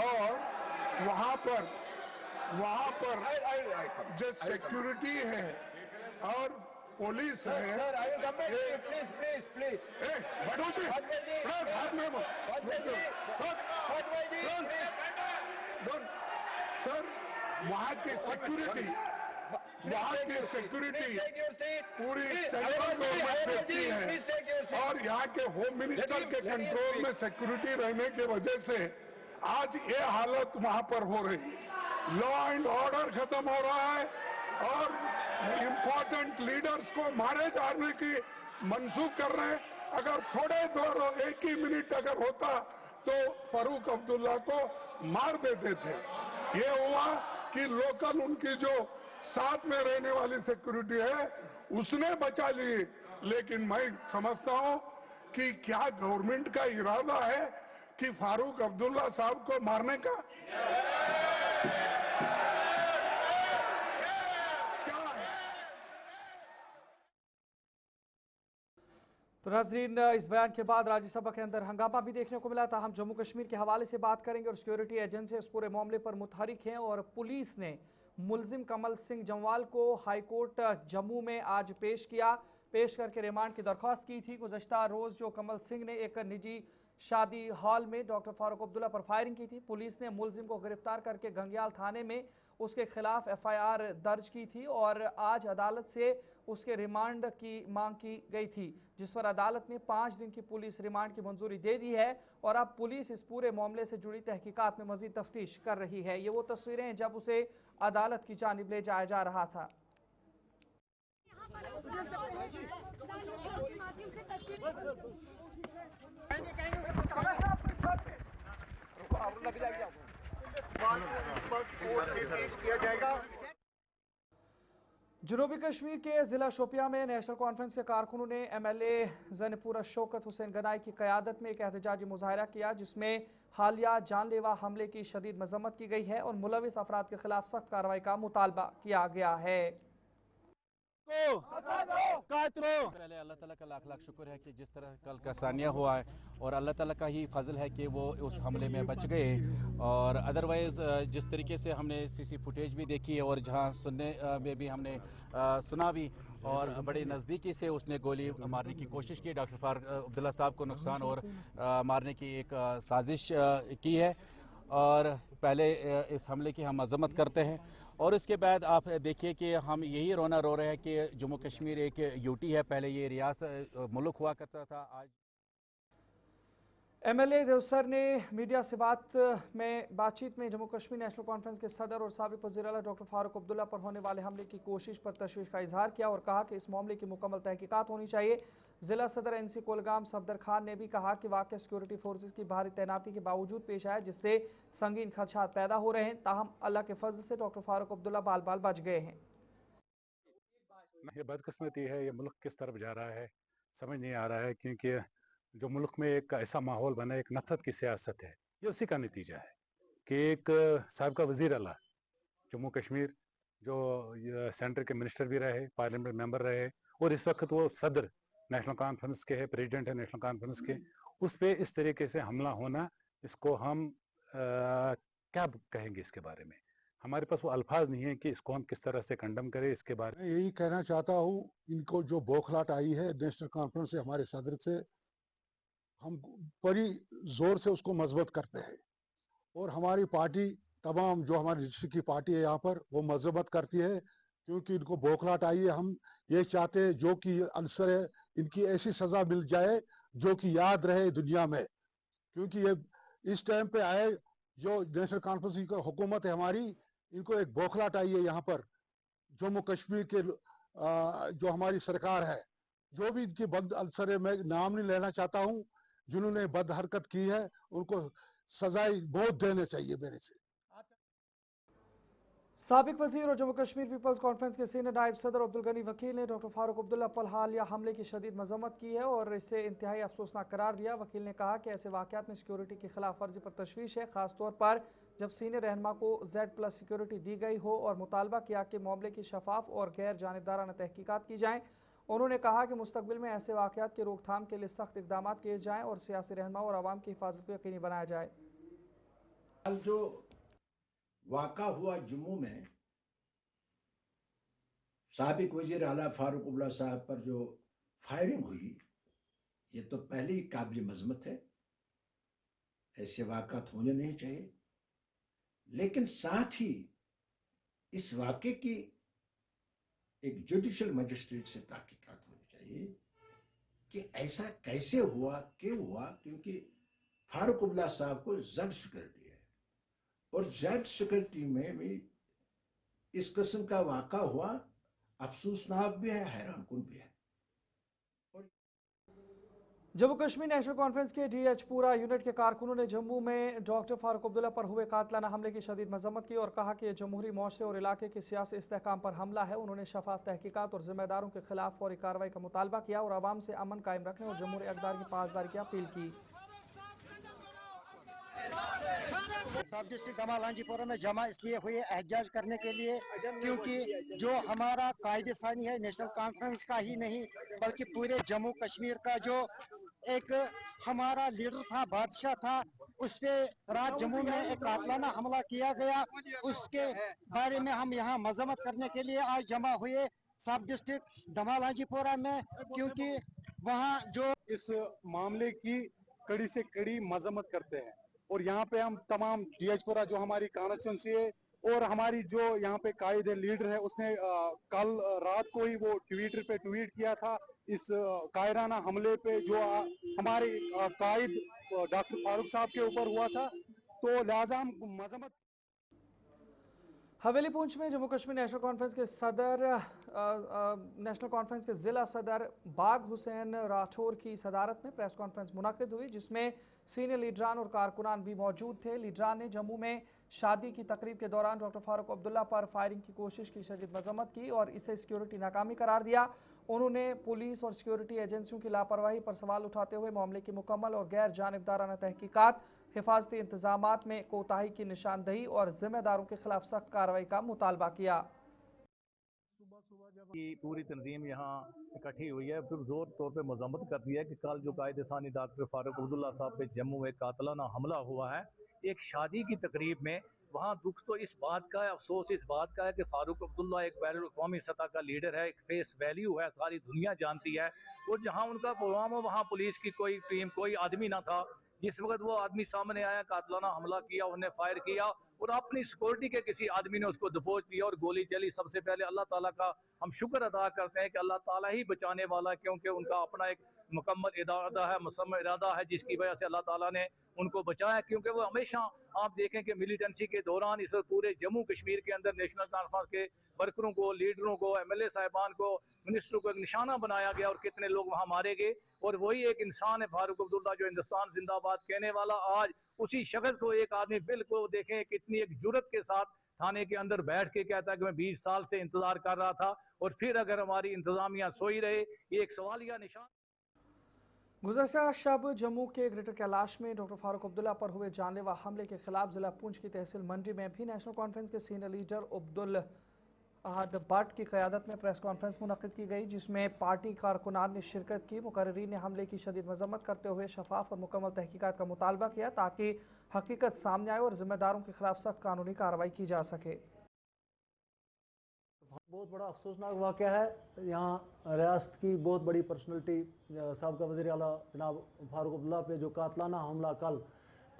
और वहां पर जो सिक्योरिटी है और पुलिस है। सर, वहाँ की सिक्योरिटी पूरी सेंट्रल गवर्नमेंट सेफ्टी है और यहाँ के होम मिनिस्टर के कंट्रोल में सिक्योरिटी रहने की वजह से आज ये हालत वहां पर हो रही है। लॉ एंड ऑर्डर खत्म हो रहा है और इम्पोर्टेंट लीडर्स को मारे जाने की मंसूख कर रहे हैं। अगर थोड़े देर एक ही मिनट अगर होता तो फारूक अब्दुल्ला को मार देते थे। ये हुआ कि लोकल उनकी जो साथ में रहने वाली सिक्योरिटी है उसने बचा ली। लेकिन मैं समझता हूं कि क्या गवर्नमेंट का इरादा है कि फारूक अब्दुल्ला साहब को मारने का? तो नाज़रीन, इस बयान के बाद राज्यसभा के अंदर हंगामा भी देखने को मिला था। हम जम्मू कश्मीर के हवाले से बात करेंगे और सिक्योरिटी एजेंसी इस पूरे मामले पर मुतहरिक हैं और पुलिस ने मुलजिम कमल सिंह जमवाल को हाईकोर्ट जम्मू में आज पेश करके रिमांड की दरख्वास्त की थी। गुज़श्ता रोज़ जो कमल सिंह ने एक निजी शादी हॉल में डॉक्टर फारूक अब्दुल्ला पर फायरिंग की थी। पुलिस ने मुलजिम को गिरफ्तार करके गंगयाल थाने में उसके खिलाफ FIR दर्ज की थी और आज अदालत से उसके रिमांड की मांग की गई थी, जिस पर अदालत ने 5 दिन की पुलिस रिमांड की मंजूरी दे दी है और अब पुलिस इस पूरे मामले से जुड़ी तहकीकात में मजीद तफ्तीश कर रही है। ये वो तस्वीरें हैं जब उसे अदालत की जानिब ले जाया जा रहा था। जनूबी कश्मीर के जिला शोपिया में नेशनल कॉन्फ्रेंस के कारकुनों ने MLA ज़नपुरा शौकत हुसैन गनाई की क़यादत में एक एहतजाजी मुजाहरा किया, जिसमें हालिया जानलेवा हमले की शदीद मजम्मत की गई है और मुलविस अफराद के खिलाफ सख्त कार्रवाई का मुतालबा किया गया है। पहले अल्लाह ताला का लाख लाख शुक्र है कि जिस तरह कल का सानिया हुआ है और अल्लाह ताला का ही फजल है कि वो उस हमले में बच गए। और अदरवाइज़ जिस तरीके से हमने CC फुटेज भी देखी है और जहां सुनने में भी हमने सुना भी और बड़े नज़दीकी से उसने गोली मारने की कोशिश की। डॉक्टर फारूक अब्दुल्ला साहब को नुकसान और मारने की एक साजिश की है और पहले इस हमले की हम मजम्मत करते हैं। और इसके बाद आप देखिए कि हम यही रोना रो रहे हैं कि जम्मू कश्मीर एक यूटी है, पहले ये रियासत मुल्क हुआ करता था। आज MLA देवसर ने मीडिया से बातचीत में जम्मू कश्मीर नेशनल कॉन्फ्रेंस के सदर और साबिक वज़ीर आला डॉक्टर फारूक अब्दुल्ला पर होने वाले हमले की कोशिश पर तशवीश का इजहार किया और कहा कि इस मामले की मुकम्मल तहकीकात होनी चाहिए। जिला सदर NC कुलगाम सफदर खान ने भी कहा कि वाक़ई सिक्योरिटी फोर्सेस की भारी तैनाती के बावजूद पेश आया, जिससे संगीन खदशात पैदा हो रहे हैं। ताहम अल्लाह के फजल से डॉक्टर फारूक अब्दुल्ला बाल बाल बच गए हैं। ये बदकिस्मती है, ये मुल्क किस तरफ जा रहा है समझ नहीं आ रहा है, क्योंकि जो मुल्क में एक ऐसा माहौल बना, एक नफरत की सियासत है, ये उसी का नतीजा है कि एक साबिक़ा वज़ीर आला जम्मू कश्मीर जो सेंटर के मिनिस्टर भी रहे, पार्लियामेंट मेंबर रहे और इस वक्त वो सदर नेशनल कॉन्फ्रेंस के है, प्रेसिडेंट है नेशनल कॉन्फ्रेंस के, उस पर इस तरीके से हमला होना, इसको हम क्या कहेंगे? इसके बारे में हमारे पास वो अल्फाज नहीं है कि इसको हम किस तरह से कंडम करें। इसके बारे में यही कहना चाहता हूँ, इनको जो बौखलाहट आई है नेशनल कॉन्फ्रेंस से, हमारे सदर से, हम बड़ी जोर से उसको मजबूत करते हैं और हमारी पार्टी तमाम जो हमारी डिस्ट्रिक्ट की पार्टी है यहाँ पर वो मजबूत करती है, क्योंकि इनको बौखलाहट आई है। हम ये चाहते हैं जो कि अनसर है इनकी ऐसी सजा मिल जाए जो कि याद रहे दुनिया में, क्योंकि ये इस टाइम पे आए जो नेशनल कॉन्फ्रेंस की हुकूमत है हमारी, इनको एक बौखलाहट आई है यहाँ पर जम्मू कश्मीर के जो हमारी सरकार है, जो भी इनकी बद अनसर है, मैं नाम नहीं लेना चाहता हूँ, जिन्होंने बद हरकत की है उनको सजाएं बहुत देने चाहिए मेरे से। साबिक वजीर और जम्मू कश्मीर पीपल्स कॉन्फ्रेंस के सीनियर नायब सदर अब्दुल गनी वकील ने डॉक्टर फारूक अब्दुल्ला पर हालिया हमले की शदीद मजम्मत की है और इसे इंतहाई अफसोसनाक करार दिया। वकील ने कहा कि ऐसे वाक़यात में सिक्योरिटी की खिलाफ वर्जी पर तशवीश है, खासतौर पर जब सीनियर रहनमा को Z+ सिक्योरिटी दी गई हो, और मुतालबा किया कि मामले की शफाफ और गैर जानिबदाराना तहकीकात की जाएँ। उन्होंने कहा कि मुस्तकबिल में ऐसे वाक़यात की रोकथाम के लिए सख्त इकदाम किए जाएँ और सियासी रहनुमा और आवाम की हिफाजत को यकीनी बनाया जाए। कल जो वाक़ा हुआ जम्मू में, साबिक वज़ीर आला फारूक अब्दुल्ला साहब पर जो फायरिंग हुई, ये तो पहले ही काबिल मजम्मत है, ऐसे वाक़ात होने नहीं चाहिए। लेकिन साथ ही इस वाक़े की एक जुडिशल मजिस्ट्रेट से तहकीकात होनी चाहिए कि ऐसा कैसे हुआ, क्यों हुआ, क्योंकि फारूक अब्दुल्ला साहब को Z सिक्योरिटी है और Z सिक्योरिटी में भी इस किस्म का वाक़ा हुआ, अफसोसनाक भी है, हैरानकुन भी है। जम्मू कश्मीर नेशनल कॉन्फ्रेंस के DH पूरा यूनिट के कारकुनों ने जम्मू में डॉक्टर फारूक अब्दुल्ला पर हुए कातलाना हमले की शदीद मजम्मत की और कहा कि यह जमहूरी मुआशरे और इलाके के सियासी इस्तेहकाम पर हमला है। उन्होंने शफाफ तहकीकात और जिम्मेदारों के खिलाफ फौरी कार्रवाई का मुतालबा किया और आवाम से अमन कायम रखने और जमहूरी अक़दार की पासदारी की अपील की। सब डिस्ट्रिक्ट दमा लांजीपोरा में जमा इसलिए हुए एहतजाज करने के लिए क्योंकि जो हमारा कायदेसानी है नेशनल कॉन्फ्रेंस का ही नहीं बल्कि पूरे जम्मू कश्मीर का जो एक हमारा लीडर था, बादशाह था, उस पर रात जम्मू में एक कातलाना हमला किया गया। उसके बारे में हम यहाँ मजम्मत करने के लिए आज जमा हुए सब डिस्ट्रिक्ट दमा लांजीपोरा में, क्योंकि वहाँ जो इस मामले की कड़ी से कड़ी मजम्मत करते हैं और यहाँ पे हम तमाम DH-पुरा जो हमारी कॉन्स्टिट्यूंसी है और हमारी जो यहाँ पे कायद लीडर है, उसने कल रात को ही वो ट्विटर पे ट्वीट किया था इस कायराना हमले पे जो हमारे कायद डॉक्टर फारूक साहब के ऊपर हुआ था, तो लिहाजा हम मजम्मत। हवेली पूंछ में जम्मू कश्मीर नेशनल कॉन्फ्रेंस के ज़िला सदर बाग हुसैन राठौर की सदारत में प्रेस कॉन्फ्रेंस मुनक़िद हुई, जिसमें सीनियर लीडरान और कारकुनान भी मौजूद थे। लीडरान ने जम्मू में शादी की तकरीब के दौरान डॉक्टर फारूक अब्दुल्ला पर फायरिंग की कोशिश की शदीद मजम्मत की और इसे सिक्योरिटी नाकामी करार दिया। उन्होंने पुलिस और सिक्योरिटी एजेंसियों की लापरवाही पर सवाल उठाते हुए मामले की मुकम्मल और गैर जानिबदाराना तहकीकात, हिफाजती इंतजामात में कोताही की निशानदही और जिम्मेदारों के खिलाफ सख्त कार्रवाई का मुतालबा किया। की पूरी तंजीम यहाँ इकट्ठी हुई है, फिर जोर तौर पे मजम्मत कर दिया है कि कल जो कायदेसानी डॉक्टर फारूक अब्दुल्ला साहब पे जम्मू में कातलाना हमला हुआ है एक शादी की तकरीब में, वहाँ दुख तो इस बात का है, अफसोस इस बात का है कि फारूक अब्दुल्ला एक बैनुल अक़वामी सतह का लीडर है, एक फेस वैल्यू है, सारी दुनिया जानती है, और जहाँ उनका प्रोग्राम हो वहाँ पुलिस की कोई टीम, कोई आदमी ना था। जिस वक्त वो आदमी सामने आया, कातलाना हमला किया, उन्हें फायर किया और अपनी सिक्योरिटी के किसी आदमी ने उसको दबोच लिया और गोली चली। सबसे पहले अल्लाह ताला का हम शुक्र अदा करते हैं कि अल्लाह ताला ही बचाने वाला है, क्योंकि उनका अपना एक मुकम्मल इरादा है, मुसम्मल इरादा है, जिसकी वजह से अल्लाह ताला ने उनको बचाया। क्योंकि वो हमेशा आप देखें कि मिलिटेंसी के दौरान इस पूरे जम्मू कश्मीर के अंदर नेशनल कॉन्फ्रेंस के वर्करों को, लीडरों को, MLA साहिबान को, मिनिस्टरों को निशाना बनाया गया और कितने लोग वहाँ मारे गए। और वही एक इंसान है फारूक अब्दुल्ला जो हिंदुस्तान जिंदाबाद कहने वाला, आज उसी शख्स को एक आदमी बिल्कुल देखें कितनी एक जुर्रत के साथ थाने के अंदर बैठ के कहता है कि मैं 20 साल से इंतजार कर रहा था, और फिर अगर हमारी इंतजामिया सोई रहे, ये एक सवालिया निशान। गुज़श्ता शब जम्मू के ग्रेटर कैलाश में डॉक्टर फारूक अब्दुल्ला पर हुए जानलेवा हमले के खिलाफ जिला पुंछ की तहसील मंडी में भी नेशनल कॉन्फ्रेंस के सीनियर लीडर अब्दुल अहद भट्ट की क़यादत में प्रेस कॉन्फ्रेंस मुनक़िद की गई, जिसमें पार्टी कारकुनान ने शिरकत की। मुकर्रीरीन ने हमले की शदीद मजम्मत करते हुए शफाफ और मुकम्मल तहकीकात का मुतालबा किया ताकि हकीकत सामने आए और जिम्मेदारों के खिलाफ सख्त कानूनी कार्रवाई की जा सके। बहुत बड़ा अफसोसनाक वाक़या है। यहाँ रियासत की बहुत बड़ी पर्सनैलिटी साबिक़ा वज़ीर आला जनाब फारूक अब्दुल्ला पे जो कातलाना हमला कल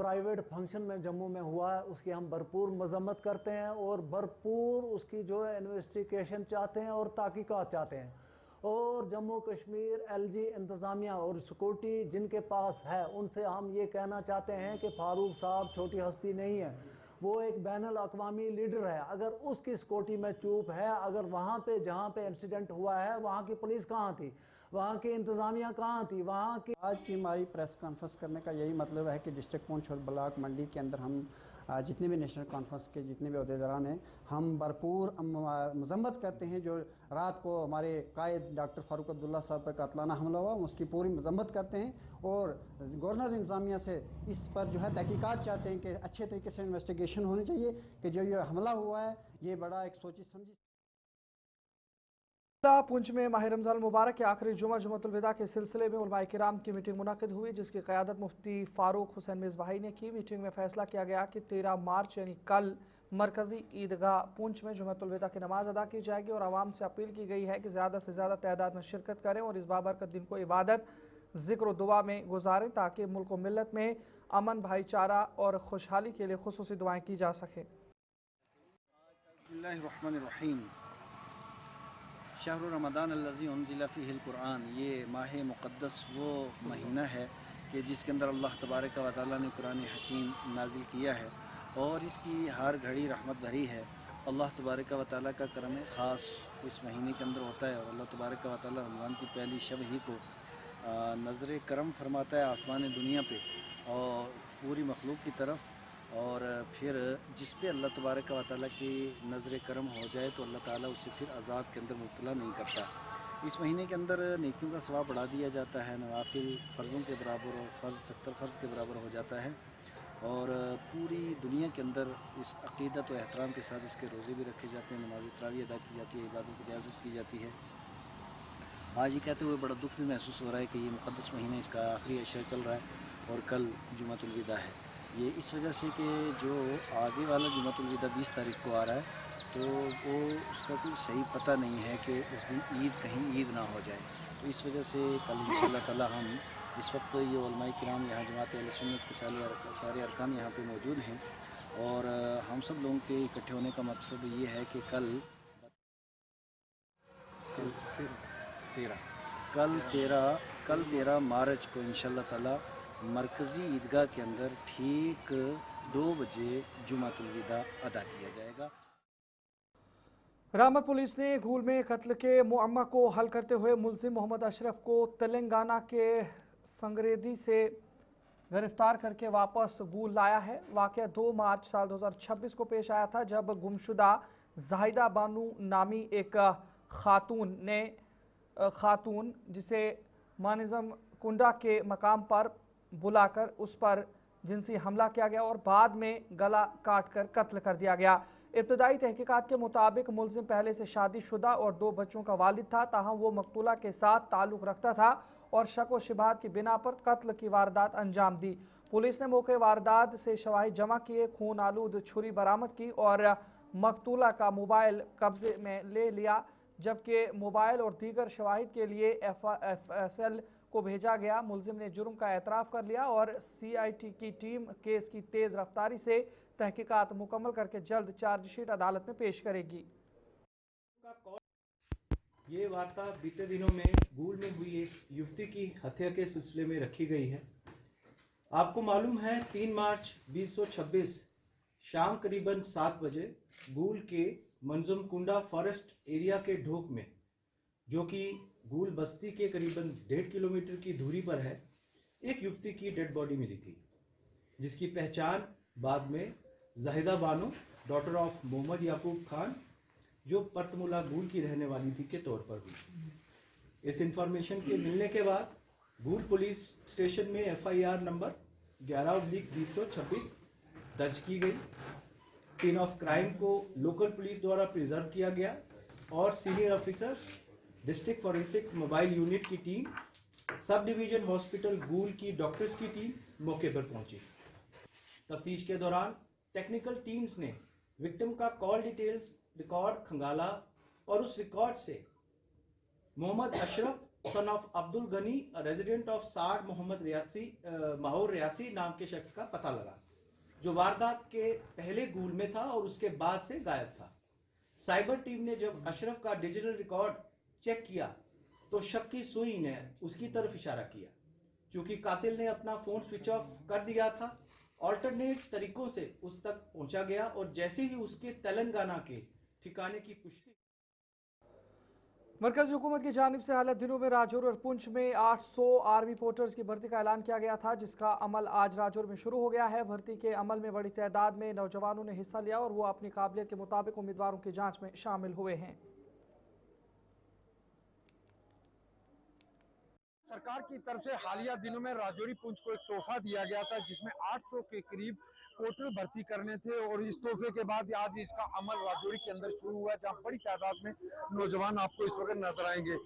प्राइवेट फंक्शन में जम्मू में हुआ है उसकी हम भरपूर मजम्मत करते हैं और भरपूर उसकी जो है इन्वेस्टिगेशन चाहते हैं और तहकीकात चाहते हैं। और जम्मू कश्मीर LG इंतज़ामिया और सिक्योरिटी जिनके पास है उनसे हम ये कहना चाहते हैं कि फारूक साहब छोटी हस्ती नहीं है, वो एक बैनुल अक़वामी लीडर है। अगर उसकी सिक्योरिटी में चूप है, अगर वहाँ पे जहाँ पे इंसिडेंट हुआ है वहाँ की पुलिस कहाँ थी, वहाँ की इंतज़ामिया कहाँ थी, वहाँ की। आज की हमारी प्रेस कॉन्फ्रेंस करने का यही मतलब है कि डिस्ट्रिक्ट पुंछ और ब्लॉक मंडी के अंदर हम जितने भी नेशनल कॉन्फ्रेंस के जितने भी अहदेदारान हैं हम भरपूर मजम्मत करते हैं। जो रात को हमारे कायद डॉक्टर फारूक अब्दुल्ला साहब पर कातलाना हमला हुआ उसकी पूरी मजम्मत करते हैं और गवर्नर इंतज़ामिया से इस पर जो है तहकीकात चाहते हैं कि अच्छे तरीके से इन्वेस्टिगेशन होनी चाहिए कि जो ये हमला हुआ है ये बड़ा एक सोची समझी। पुंछ में माह रमज़ान मुबारक के आखिरी जुमातुल विदा के सिलसिले में उलमाए किराम की मीटिंग मुनक़िद हुई, जिसकी क़यादत मुफ्ती फ़ारूक हुसैन मिसबाही ने की। मीटिंग में फ़ैसला किया गया कि 13 मार्च यानी कल मरकज़ी ईदगाह पुंछ में जुमातुल विदा की नमाज अदा की जाएगी और आवाम से अपील की गई है कि ज़्यादा से ज़्यादा तादाद में शिरकत करें और इस बाबरकत दिन को इबादत, ज़िक्र और दुआ में गुजारें ताकि मुल्क व मिल्लत में अमन, भाईचारा और खुशहाली के लिए खुसूसी दुआएँ की जा सकें। शहर रमदान अल्लज़ी उन्ज़िला फ़ीहिल कुरान, ये माह मुक़द्दस वो महीना है कि जिसके अंदर अल्लाह तबारक व तआला ने कुरान हकीम नाजिल किया है और इसकी हर घड़ी रहमत भरी है। अल्लाह तबारक व तआला का करम ख़ास इस महीने के अंदर होता है और अल्लाह तबारक व तआला रमज़ान की पहली शब ही को नज़र करम फरमाता है आसमान दुनिया पे और पूरी मखलूक की तरफ, और फिर जिस पे अल्लाह तबारक व तआला की नज़र करम हो जाए तो अल्लाह ताला उसे फिर अज़ाब के अंदर मुब्तला नहीं करता। इस महीने के अंदर नेकियों का सवाब बढ़ा दिया जाता है, नवाफिल फ़र्ज़ों के बराबर और फ़र्ज़ 70 फ़र्ज़ के बराबर हो जाता है और पूरी दुनिया के अंदर इस अक़ीदत व एहतराम के साथ इसके रोज़े भी रखे जाते हैं, नमाज़ तरावी अदा की जाती है, इबादत की इजाज़त की जाती है। आज ये कहते हुए बड़ा दुख भी महसूस हो रहा है कि ये मुक़द्दस महीना इसका आखिरी अशर चल रहा है और कल जुमातुल विदा है। ये इस वजह से कि जो आगे वाला जुमातुल विदा 20 तारीख को आ रहा है तो वो उसका कोई सही पता नहीं है कि उस दिन ईद कहीं ईद ना हो जाए, तो इस वजह से कल इंशाअल्लाह ताला हम इस वक्त ये उलमाए किराम यहाँ जमात अहले सुन्नत के सारे अरकान यहाँ पे मौजूद हैं और हम सब लोगों के इकट्ठे होने का मकसद ये है कि कल 13 मार्च को इंशाअल्लाह ताला मरकज़ी ईदगाह के अंदर ठीक 2 बजे जुमातुल विदा अदा किया जाएगा। रामबन पुलिस ने घूल में कत्ल के मुअम्मा को हल करते हुए मुलजिम मोहम्मद अशरफ को तेलंगाना के संगरेदी से गिरफ्तार करके वापस घूल लाया है। वाक़या 2 मार्च साल 2026 को पेश आया था जब गुमशुदा जाहिदा बानू नामी एक खातून जिसे मानिज़म कुंडा के मकाम पर बुलाकर उस पर जिनसी हमला किया गया और बाद में गला काटकर कत्ल कर दिया गया। इब्तदाई तहकीकात के मुताबिक मुलजिम पहले से शादीशुदा और 2 बच्चों का वालिद था, ताहम वो मकतूला के साथ ताल्लुक़ रखता था और शक व शुबहात की बिना पर कत्ल की वारदात अंजाम दी। पुलिस ने मौके वारदात से शवाहिद जमा किए, खून आलूद छुरी बरामद की और मकतूला का मोबाइल कब्जे में ले लिया, जबकि मोबाइल और दीगर शवाहिद के लिए FSL को भेजा गया। मुलजिम ने जुर्म का एतराफ़ कर लिया और CIT की टीम केस की तेज़ रफ्तारी से तहकीकात मुकम्मल करके जल्द चार्जशीट अदालत में पेश करेगी। ये वार्ता बीते दिनों में गूल में हुई एक युवती की हत्या के सिलसिले में रखी गई है। आपको मालूम है 3 मार्च 2026 शाम करीबन 7 बजे गूल के मंजुम कुंडा फॉरेस्ट एरिया के ढोक में, जो कि गूल बस्ती के करीबन 1.5 किलोमीटर की दूरी पर है, एक युवती की डेड बॉडी मिली थी, जिसकी पहचान बाद में जाहिदा बानो डॉटर ऑफ मोहम्मद याकूब खान जो परतमुला गूल की रहने वाली थी के तौर पर हुई। इस इंफॉर्मेशन के मिलने के बाद गूल पुलिस स्टेशन में FIR नंबर 11/2026 दर्ज की गई। सीन ऑफ क्राइम को लोकल पुलिस द्वारा प्रिजर्व किया गया और senior officer district forensic mobile unit की टीम, सब डिवीजन हॉस्पिटल गूल की डॉक्टर्स की टीम मौके पर पहुंची। तफ्तीश के दौरान टेक्निकल टीम्स ने विक्टिम का कॉल डिटेल्स रिकॉर्ड खंगाला और उस रिकॉर्ड से Mohammad Ashraf son of Abdul Gani resident of Sadh Mohammad Reasi Mahore Reasi नाम के शख्स का पता लगा, जो वारदात के पहले गूल में था और उसके बाद से गायब था। साइबर टीम ने जब अशरफ का डिजिटल रिकॉर्ड चेक किया तो शक की सुई ने उसकी तरफ इशारा किया। क्योंकि कातिल ने अपना फोन स्विच ऑफ कर दिया था, ऑल्टरनेट तरीकों से उस तक पहुंचा गया और जैसे ही उसके तेलंगाना के ठिकाने की पुष्टि। मरकजी हुकूमत की जानिब से हाल दिनों में राजौर और पुंछ में 800 आर्मी पोर्टर्स की भर्ती का ऐलान किया गया था, जिसका अमल आज राजौर में शुरू हो गया है। भर्ती के अमल में बड़ी तादाद में नौजवानों ने हिस्सा लिया और वो अपनी काबिलियत के मुताबिक उम्मीदवारों की जांच में शामिल हुए हैं। सरकार की तरफ से हालिया दिनों में राजौरी पुंछ को एक तोहफा दिया गया था, जिसमें 800 के करीब पोर्टर भर्ती करने थे और इस तोहफे के बाद आज इसका अमल राजौरी के अंदर शुरू हुआ है, जहां बड़ी तादाद में नौजवान आपको इस वक्त नजर आएंगे।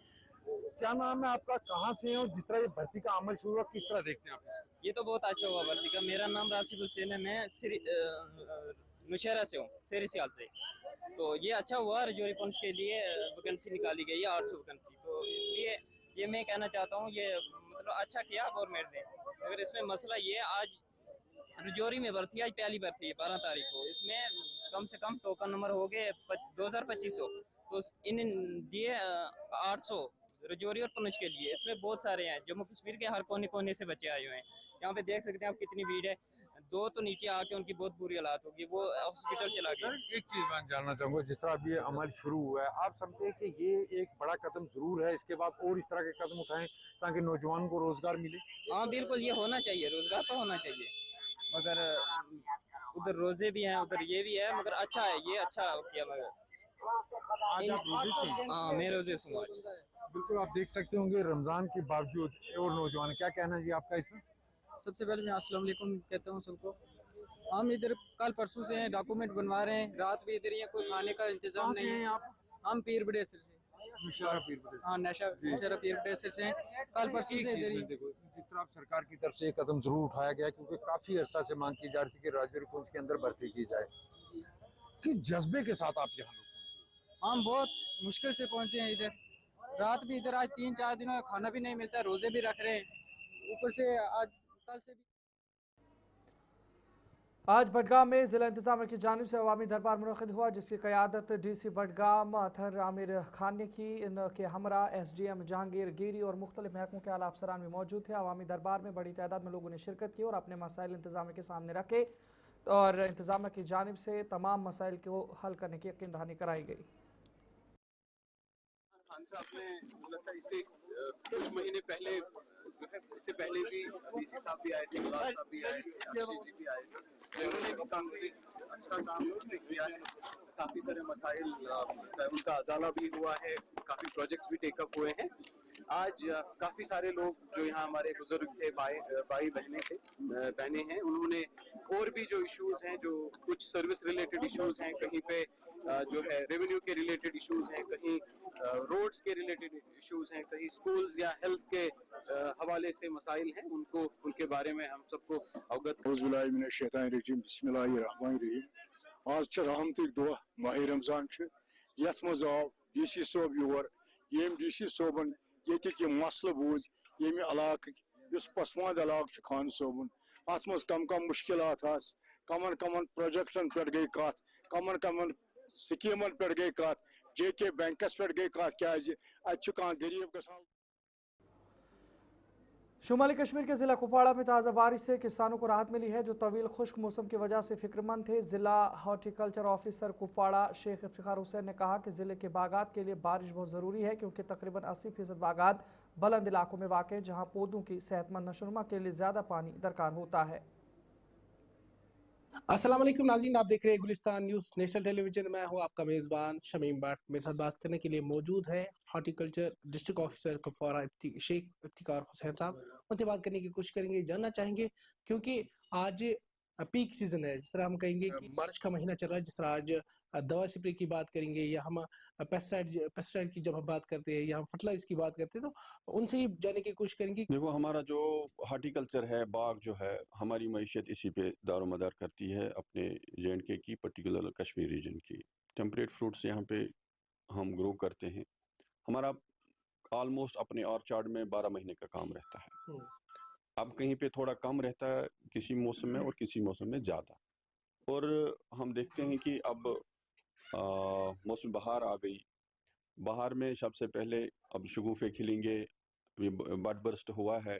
क्या नाम है आपका, कहां से है और जिस तरह ये भर्ती का अमल शुरू हुआ किस तरह देखते हैं आप? ये तो बहुत अच्छा हुआ भर्ती का। मेरा नाम राशिद हुसैन है, मैं नुशहरा से हूँ, शेरी सियाल से। तो ये अच्छा हुआ, राजौरी पुंछ के लिए वैकेंसी निकाली गई है 800 वैकेंसी। तो इसलिए ये मैं कहना चाहता हूँ, ये मतलब अच्छा किया गवर्नमेंट ने। अगर इसमें मसला ये आज राजौरी में भर्ती आज पहली भर्ती है 12 तारीख को, इसमें कम से कम टोकन नंबर हो गए 2200। तो इन दिए 800 राजौरी और पुंछ के लिए। इसमें बहुत सारे हैं, जम्मू कश्मीर के हर कोने कोने से बच्चे आए हुए हैं। यहाँ पे देख सकते हैं आप कितनी भीड़ है। 2 तो नीचे आके उनकी बहुत बुरी हालात होगी, वो हॉस्पिटल चला गए। एक चीज मैं जानना चाहूंगा, जिस तरह अब ये अमल शुरू हुआ है, आप समझते हैं कि ये एक बड़ा कदम जरूर है, इसके बाद और इस तरह के कदम उठाएं ताकि नौजवानों को रोजगार मिले? हाँ बिल्कुल, ये होना चाहिए, रोजगार तो होना चाहिए। मगर उधर रोजे भी हैं, उधर ये भी है, मगर अच्छा है, ये अच्छा किया। मगर आज आप रोजे से? हाँ मैं रोजे से हूँ आज। बिल्कुल, आप देख सकते होंगे रमजान के बावजूद और नौजवान, क्या कहना है जी आपका इसमें? सबसे पहले मैं अस्सलाम वालेकुम कहता हूँ सबको। हम इधर कल परसों से हैं, डॉक्यूमेंट बनवा रहे हैं, रात भी इधर ही है, कोई खाने का इंतजाम नहीं है। हम पीर बड़ेसर से, हाँ नशा पीर बड़ेसर से हैं, कल परसों से इधर ही। जिस तरह सरकार की तरफ से एक कदम जरूर उठाया गया, क्योंकि काफी अरसा से मांग की जा रही थी कि राजौरी पुंछ के अंदर भर्ती की जाए, किस जज्बे के साथ आप यहाँ? हम बहुत मुश्किल से पहुँचे हैं इधर, रात भी इधर आज 3-4 दिनों का खाना भी नहीं मिलता, रोजे भी रख रहे हैं, ऊपर से आज कल से भी। आज बडगाम में जिला इंतजामिया की जानिब से अवामी दरबार मुनक़िद हुआ, जिसकी क़यादत DC बडगाम अतहर आमिर खान ने की। इनके हमरा SDM जहांगीर गिरी और मुख्तलिफ महकमों के आला अफसरान भी मौजूद थे। अवामी दरबार में बड़ी तादाद में लोगों ने शिरकत की और अपने मसाइल इंतजामिया के सामने रखे और इंतजामिया की जानिब से तमाम मसाइल को हल करने की यकीन दहानी कराई गई। खान साहब ने लगता है इसे कुछ महीने पहले जो है, इससे पहले भी DC साहब भी आए थे, गुलाब साहब भी आए थे, अक्षय जी भी आए थे, तो उन्होंने भी काफी अच्छा काम किया है। काफी सारे मसाइल उनका अजाला भी हुआ है, काफी प्रोजेक्ट्स भी टेकअप हुए हैं। आज काफी सारे लोग जो यहाँ हमारे बुजुर्ग थे, भाई बहने हैं, उन्होंने और भी जो इश्यूज हैं, जो कुछ सर्विस रिलेटेड इश्यूज हैं, कहीं पे जो है रेवेन्यू के रिलेटेड इश्यूज हैं, कहीं रोड्स के रिलेटेड इश्यूज हैं, कहीं स्कूल्स या हेल्थ के हवाले से मसाइल हैं, उनके बारे में हम सबको अवगत। आज रहमतिक दुआ माह रमजान यथ मज आव DC सोब योर यम DC सोबन ये मसल बूझ यम इलाक पसमाद इलाक खान सोबन अत मज कम कम मुश्किलात कमन कमन प्रोजेक्टन पे गई कत कमन कमन स्कीमन पे गई कत JK बैंकस पे गई कत क्या अत गरीब ग। शुमाली कश्मीर के ज़िला कुपवाड़ा में ताज़ा बारिश से किसानों को राहत मिली है, जो तवील खुश्क मौसम की वजह से फिक्रमंद थे। ज़िला हॉर्टिकल्चर ऑफिसर कुपवाड़ा शेख इफ्तिखार हुसैन ने कहा कि ज़िले के बागात के लिए बारिश बहुत ज़रूरी है, क्योंकि तकरीबन 80% बागात बुलंद इलाकों में वाक़ हैं, जहाँ पौधों की सेहतमंद नशोनुमा के लिए ज़्यादा पानी दरकार होता है। अस्सलाम वालेकुम नाज़रीन, आप देख रहे हैं गुलिस्तान न्यूज़ नेशनल टेलीविजन। मैं हूं आपका मेज़बान शमीम भट्ट। मेरे साथ बात करने के लिए मौजूद है horticulture district officer Kupwara Sheikh Iftikhar Hussain sahab. उनसे बात करने की कोशिश करेंगे, जानना चाहेंगे, क्योंकि आज पीक सीजन है, जिस तरह हम कहेंगे कि मार्च का महीना चल रहा है, जिस तरह आज दवा स्प्रे की बात करेंगे या हम पेस्टिसाइड की जब हम बात करते हैं या हम फर्टिलाइज की बात करते हैं, तो उनसे ही जानने की कोशिश करेंगे। देखो, हमारा जो हॉर्टिकल्चर है, बाग जो है, हमारी मईशत इसी पे दारोमदार करती है, अपने J&K की, पर्टिकुलर कश्मीर रीजन की। टेम्परेट फ्रूट्स यहाँ पे हम ग्रो करते हैं। हमारा ऑलमोस्ट अपने ऑर्चार्ड में 12 महीने का काम रहता है। अब कहीं पे थोड़ा कम रहता है किसी मौसम में और किसी मौसम में ज़्यादा। और हम देखते हैं कि अब मौसम बहार आ गई। बहार में सबसे पहले अब शगुफ़े खिलेंगे, बड बर्स्ट हुआ है,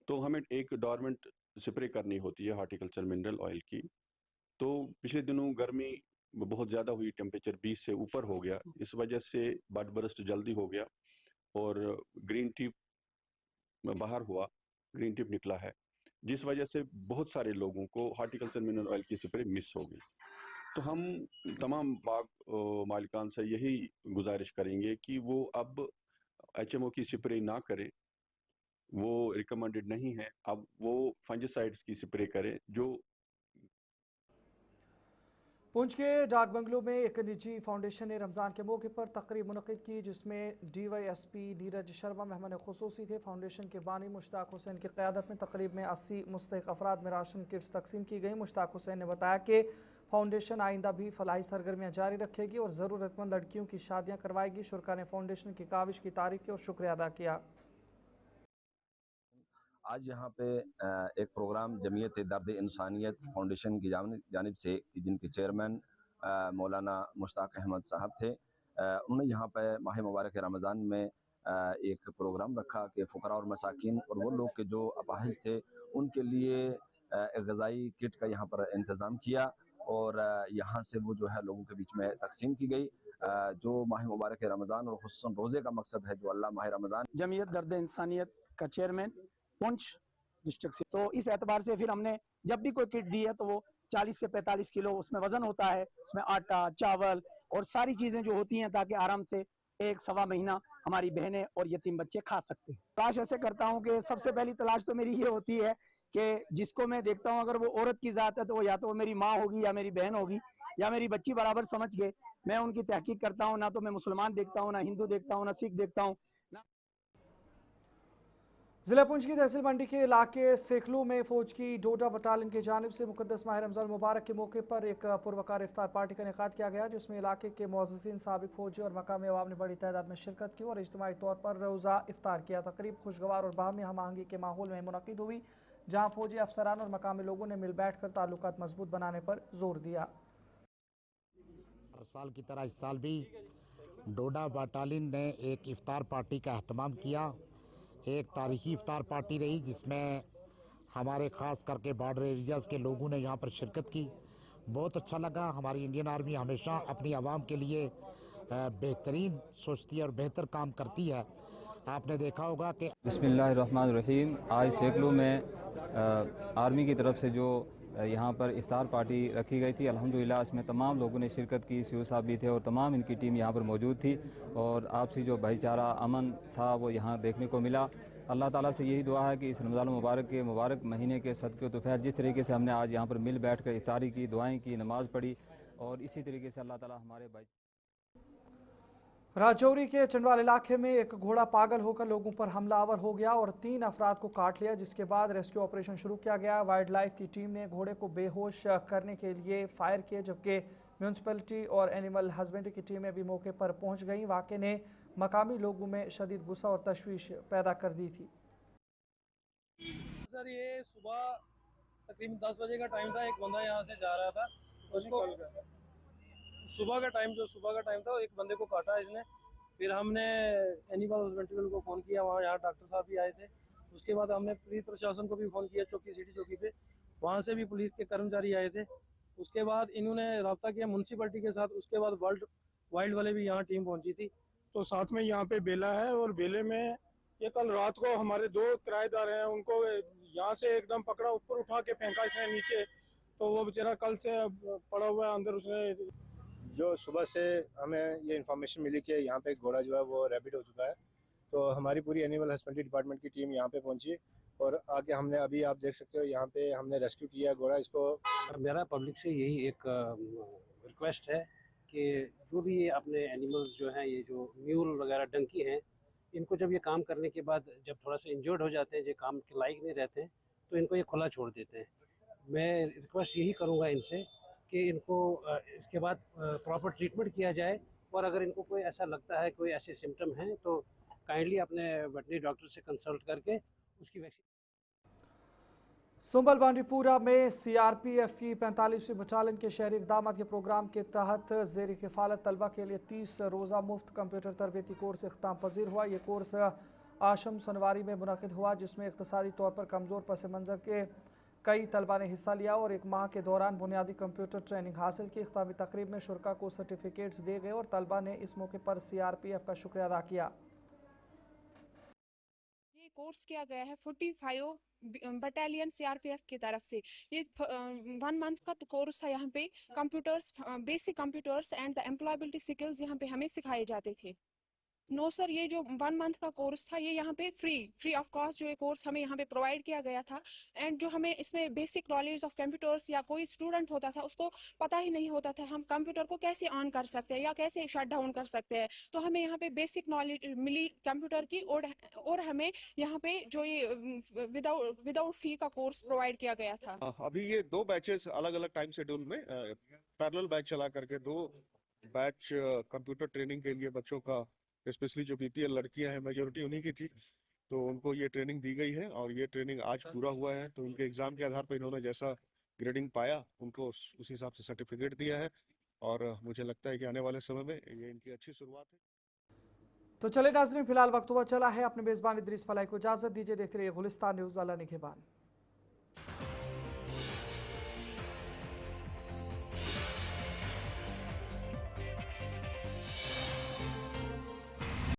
तो हमें एक डोरमेंट स्प्रे करनी होती है हार्टिकल्चर मिनरल ऑयल की। तो पिछले दिनों गर्मी बहुत ज़्यादा हुई, टेम्परेचर 20 से ऊपर हो गया, इस वजह से बड बर्स्ट जल्दी हो गया और ग्रीन टिप बाहर हुआ, ग्रीन टिप निकला है, जिस वजह से बहुत सारे लोगों को हार्टिकल्चर मिनरल ऑयल की स्प्रे मिस हो गई। तो हम तमाम बाग मालिकान से यही गुजारिश करेंगे कि वो अब HMO की स्प्रे ना करें, वो रिकमेंडेड नहीं है। अब वो फंजिसाइड्स की स्प्रे करें जो पुंछ के डाक बंगलों में एक निजी फाउंडेशन ने रमज़ान के मौके पर तकरीब मुनक़िद की, जिसमें DYSP नीरज शर्मा मेहमान खुसूसी थे। फाउंडेशन के बानी मुश्ताक हुसैन की क़यादत में तकरीब में 80 मुस्तहिक अफराद में राशन किट्स तकसीम की गई। मुश्ताक हुसैन ने बताया कि फाउंडेशन आइंदा भी फलाही सरगर्मियाँ जारी रखेगी और ज़रूरतमंद लड़कियों की शादियाँ करवाएगी। शुरका ने फाउंडेशन की काविश की तारीफ़ की और शुक्रिया अदा किया। आज यहाँ पे एक प्रोग्राम जमीयत दर्द इंसानियत फाउंडेशन की जानिब से, जिनके चेयरमैन मौलाना मुश्ताक अहमद साहब थे, उन्होंने यहाँ पे माह मुबारक रमज़ान में एक प्रोग्राम रखा कि फ़ुकरा और मसाकिन और वो लोग के जो अपाहिज थे उनके लिए एक ग़ज़ाई किट का यहाँ पर इंतज़ाम किया और यहाँ से वो जो है लोगों के बीच में तकसीम की गई। जो माह मुबारक रमज़ान और खुसूसन रोज़े का मकसद है जो अल्लाह माह रमज़ान। जमीयत दर्द इंसानियत का चेयरमैन पुंछ डिस्ट्रिक्ट से, तो इस एतबार से फिर हमने जब भी कोई किट दी है तो वो 40 से 45 किलो उसमें वजन होता है, उसमें आटा, चावल और सारी चीज़ें जो होती हैं ताकि आराम से 1-1.25 महीना हमारी बहनें और यतीम बच्चे खा सकते हैं। तलाश ऐसे करता हूँ कि सबसे पहली तलाश तो मेरी ये होती है कि जिसको मैं देखता हूँ अगर वो औरत की ज़ात है तो वो या तो वो मेरी माँ होगी या मेरी बहन होगी या मेरी बच्ची बराबर समझ के मैं उनकी तहकीक करता हूँ। ना तो मैं मुसलमान देखता हूँ, ना हिंदू देखता हूँ, ना सिख देखता हूँ। ज़िला पुंछ की तहसील मंडी के इलाके सेखलू में फ़ौज की डोडा बटालियन की जानिब से मुक़द्दस माह रमज़ान मुबारक के मौके पर एक पुरवकार इफ्तार पार्टी का इनेकाद किया गया, जिसमें इलाके के मुअज़्ज़िज़ीन, साबिक़ फ़ौजी और मकामी अवाम ने बड़ी तादाद में शिरकत की और इज्तिमाई तौर पर रोज़ा इफ्तार किया। तकरीब खुशगवार और बाहमी हम आहंगी के माहौल में मुनक़िद हुई, जहाँ फ़ौजी अफसरान और मकामी लोगों ने मिल बैठ कर ताल्लुकात मजबूत बनाने पर जोर दिया। हर साल की तरह इस साल भी डोडा बटालियन ने एक इफ्तार पार्टी का अहतमाम किया। एक तारीखी इफ्तार पार्टी रही जिसमें हमारे ख़ास करके बॉर्डर एरियाज़ के लोगों ने यहाँ पर शिरकत की। बहुत अच्छा लगा। हमारी इंडियन आर्मी हमेशा अपनी आवाम के लिए बेहतरीन सोचती है और बेहतर काम करती है। आपने देखा होगा कि बिस्मिल्लाहिर्रहमानिर्रहीम, आज सेखलू में आर्मी की तरफ से जो यहाँ पर इफ्तार पार्टी रखी गई थी, अल्हम्दुलिल्लाह इसमें तमाम लोगों ने शिरकत की। सीओ साहब भी थे और तमाम इनकी टीम यहाँ पर मौजूद थी और आपसी जो भाईचारा अमन था वो यहाँ देखने को मिला। अल्लाह ताला से यही दुआ है कि इस रमज़ान मुबारक के मुबारक महीने के सदक़े तो फैज़ जिस तरीके से हमने आज यहाँ पर मिल बैठ कर इफ्तारी की, दुआएँ की, नमाज़ पढ़ी और इसी तरीके से अल्लाह ताला हमारे भाई। राजौरी के चंडवाल इलाके में एक घोड़ा पागल होकर लोगों पर हमलावर हो गया और 3 अफराद को काट लिया, जिसके बाद रेस्क्यू ऑपरेशन शुरू किया गया। वाइल्ड लाइफ की टीम ने घोड़े को बेहोश करने के लिए फायर किए, जबकि म्यूनसिपैलिटी और एनिमल हस्बेंड्री की टीमें भी मौके पर पहुंच गईं। वाक़े ने मकामी लोगों में शदीद गुस्सा और तशवीश पैदा कर दी थी। सर, ये सुबह तकरीबन 10 बजे का टाइम था। एक बंदा यहाँ से जा रहा था, उसको सुबह का टाइम था, एक बंदे को काटा इसने। फिर हमने एनिमल हस्बेंड्री को फ़ोन किया, वहाँ यहाँ डॉक्टर साहब भी आए थे। उसके बाद हमने पुलिस प्रशासन को भी फ़ोन किया, चौकी सिटी चौकी पे, वहाँ से भी पुलिस के कर्मचारी आए थे। उसके बाद इन्होंने रब्ता किया म्यूनसिपैलिटी के साथ। उसके बाद वाइल्ड वाले भी यहाँ टीम पहुँची थी। तो साथ में यहाँ पे बेला है और बेले में ये कल रात को हमारे 2 किराएदार हैं, उनको यहाँ से एकदम पकड़ा, ऊपर उठा के फेंका इसने नीचे, तो वो बेचारा कल से पड़ा हुआ है अंदर। उसने जो सुबह से हमें ये इन्फॉर्मेशन मिली कि यहाँ पे एक घोड़ा जो है वो रैबिट हो चुका है, तो हमारी पूरी एनिमल हस्बेंड्री डिपार्टमेंट की टीम यहाँ पे पहुँची और आगे हमने अभी आप देख सकते हो यहाँ पे हमने रेस्क्यू किया घोड़ा इसको। मेरा पब्लिक से यही एक रिक्वेस्ट है कि जो भी ये अपने एनिमल्स जो हैं, ये जो म्यूल वगैरह डंकी हैं, इनको जब ये काम करने के बाद जब थोड़ा सा इंजर्ड हो जाते हैं, जो काम के लायक नहीं रहते हैं, तो इनको ये खुला छोड़ देते हैं। मैं रिक्वेस्ट यही करूँगा इनसे कि इनको इसके बाद प्रॉपर ट्रीटमेंट किया जाए और अगर इनको कोई ऐसा लगता है, कोई ऐसे सिम्टम हैं, तो काइंडली अपने वेटनरी डॉक्टर से कंसल्ट करके उसकी वैक्सीन। सुंबल बांडीपुरा में सीआरपीएफ की 45वीं बटालियन के शहरी इक़दाम के प्रोग्राम के तहत ज़ेर किफ़ालत तलबा के लिए 30 रोज़ा मुफ्त कंप्यूटर तरबेती कोर्स इख्तिताम पजीर हुआ। ये कोर्स आशम सनवारी में मुनक़िद हुआ, जिसमें इक़्तिसादी तौर पर कमज़ोर पस मंज़र के कई तलबा ने हिस्सा लिया और एक माह के दौरान बुनियादी कंप्यूटर ट्रेनिंग हासिल की। इख्तितामी तकरीब में शुरका को सर्टिफिकेट्स दिए गए और तलबा ने इस मौके पर सीआरपीएफ का शुक्रिया अदा किया। ये कोर्स किया गया है 45 बटालियन सीआरपीएफ की तरफ से। ये 1 मंथ का कोर्स था। यहाँ पे computers, basic computers and the employability skills यहाँ पे हमें सिखाए जाते थे। नो सर, ये जो 1 मंथ का कोर्स था ये यहाँ पे फ्री ऑफ कॉस्ट जो ये कोर्स हमें यहाँ पे प्रोवाइड किया गया था। एंड जो हमें इसमें बेसिक नॉलेज ऑफ कंप्यूटर्स, या कोई स्टूडेंट होता था उसको पता ही नहीं होता था हम कंप्यूटर को कैसे ऑन कर सकते हैं या कैसे शट डाउन कर सकते हैं, तो हमें यहाँ पे बेसिक नॉलेज मिली कंप्यूटर की। और हमें यहाँ पे जो ये विदाउट फी का कोर्स प्रोवाइड किया गया था। अभी ये 2 बैचेस अलग अलग टाइम शेड्यूल में पैरेलल बैच चला करके 2 बैच कंप्यूटर ट्रेनिंग के लिए बच्चों का, स्पेशली जो बीपीएल लड़कियां हैं, मेजोरिटी उन्हीं की थी, तो उनको ये ट्रेनिंग दी गई है और ये ट्रेनिंग आज पूरा हुआ है। तो इनके एग्जाम के आधार पर इन्होंने जैसा ग्रेडिंग पाया उनको उस हिसाब से सर्टिफिकेट दिया है और मुझे लगता है कि आने वाले समय में ये इनकी अच्छी शुरुआत है। तो चले नाज़रीन, फिलहाल वक्त हुआ चला है। अपने मेज़बान इदरीस फलाई को इजाज़त दीजिए। देखते रहिए गुलिस्तान न्यूज़। अल्लाह निगहबान।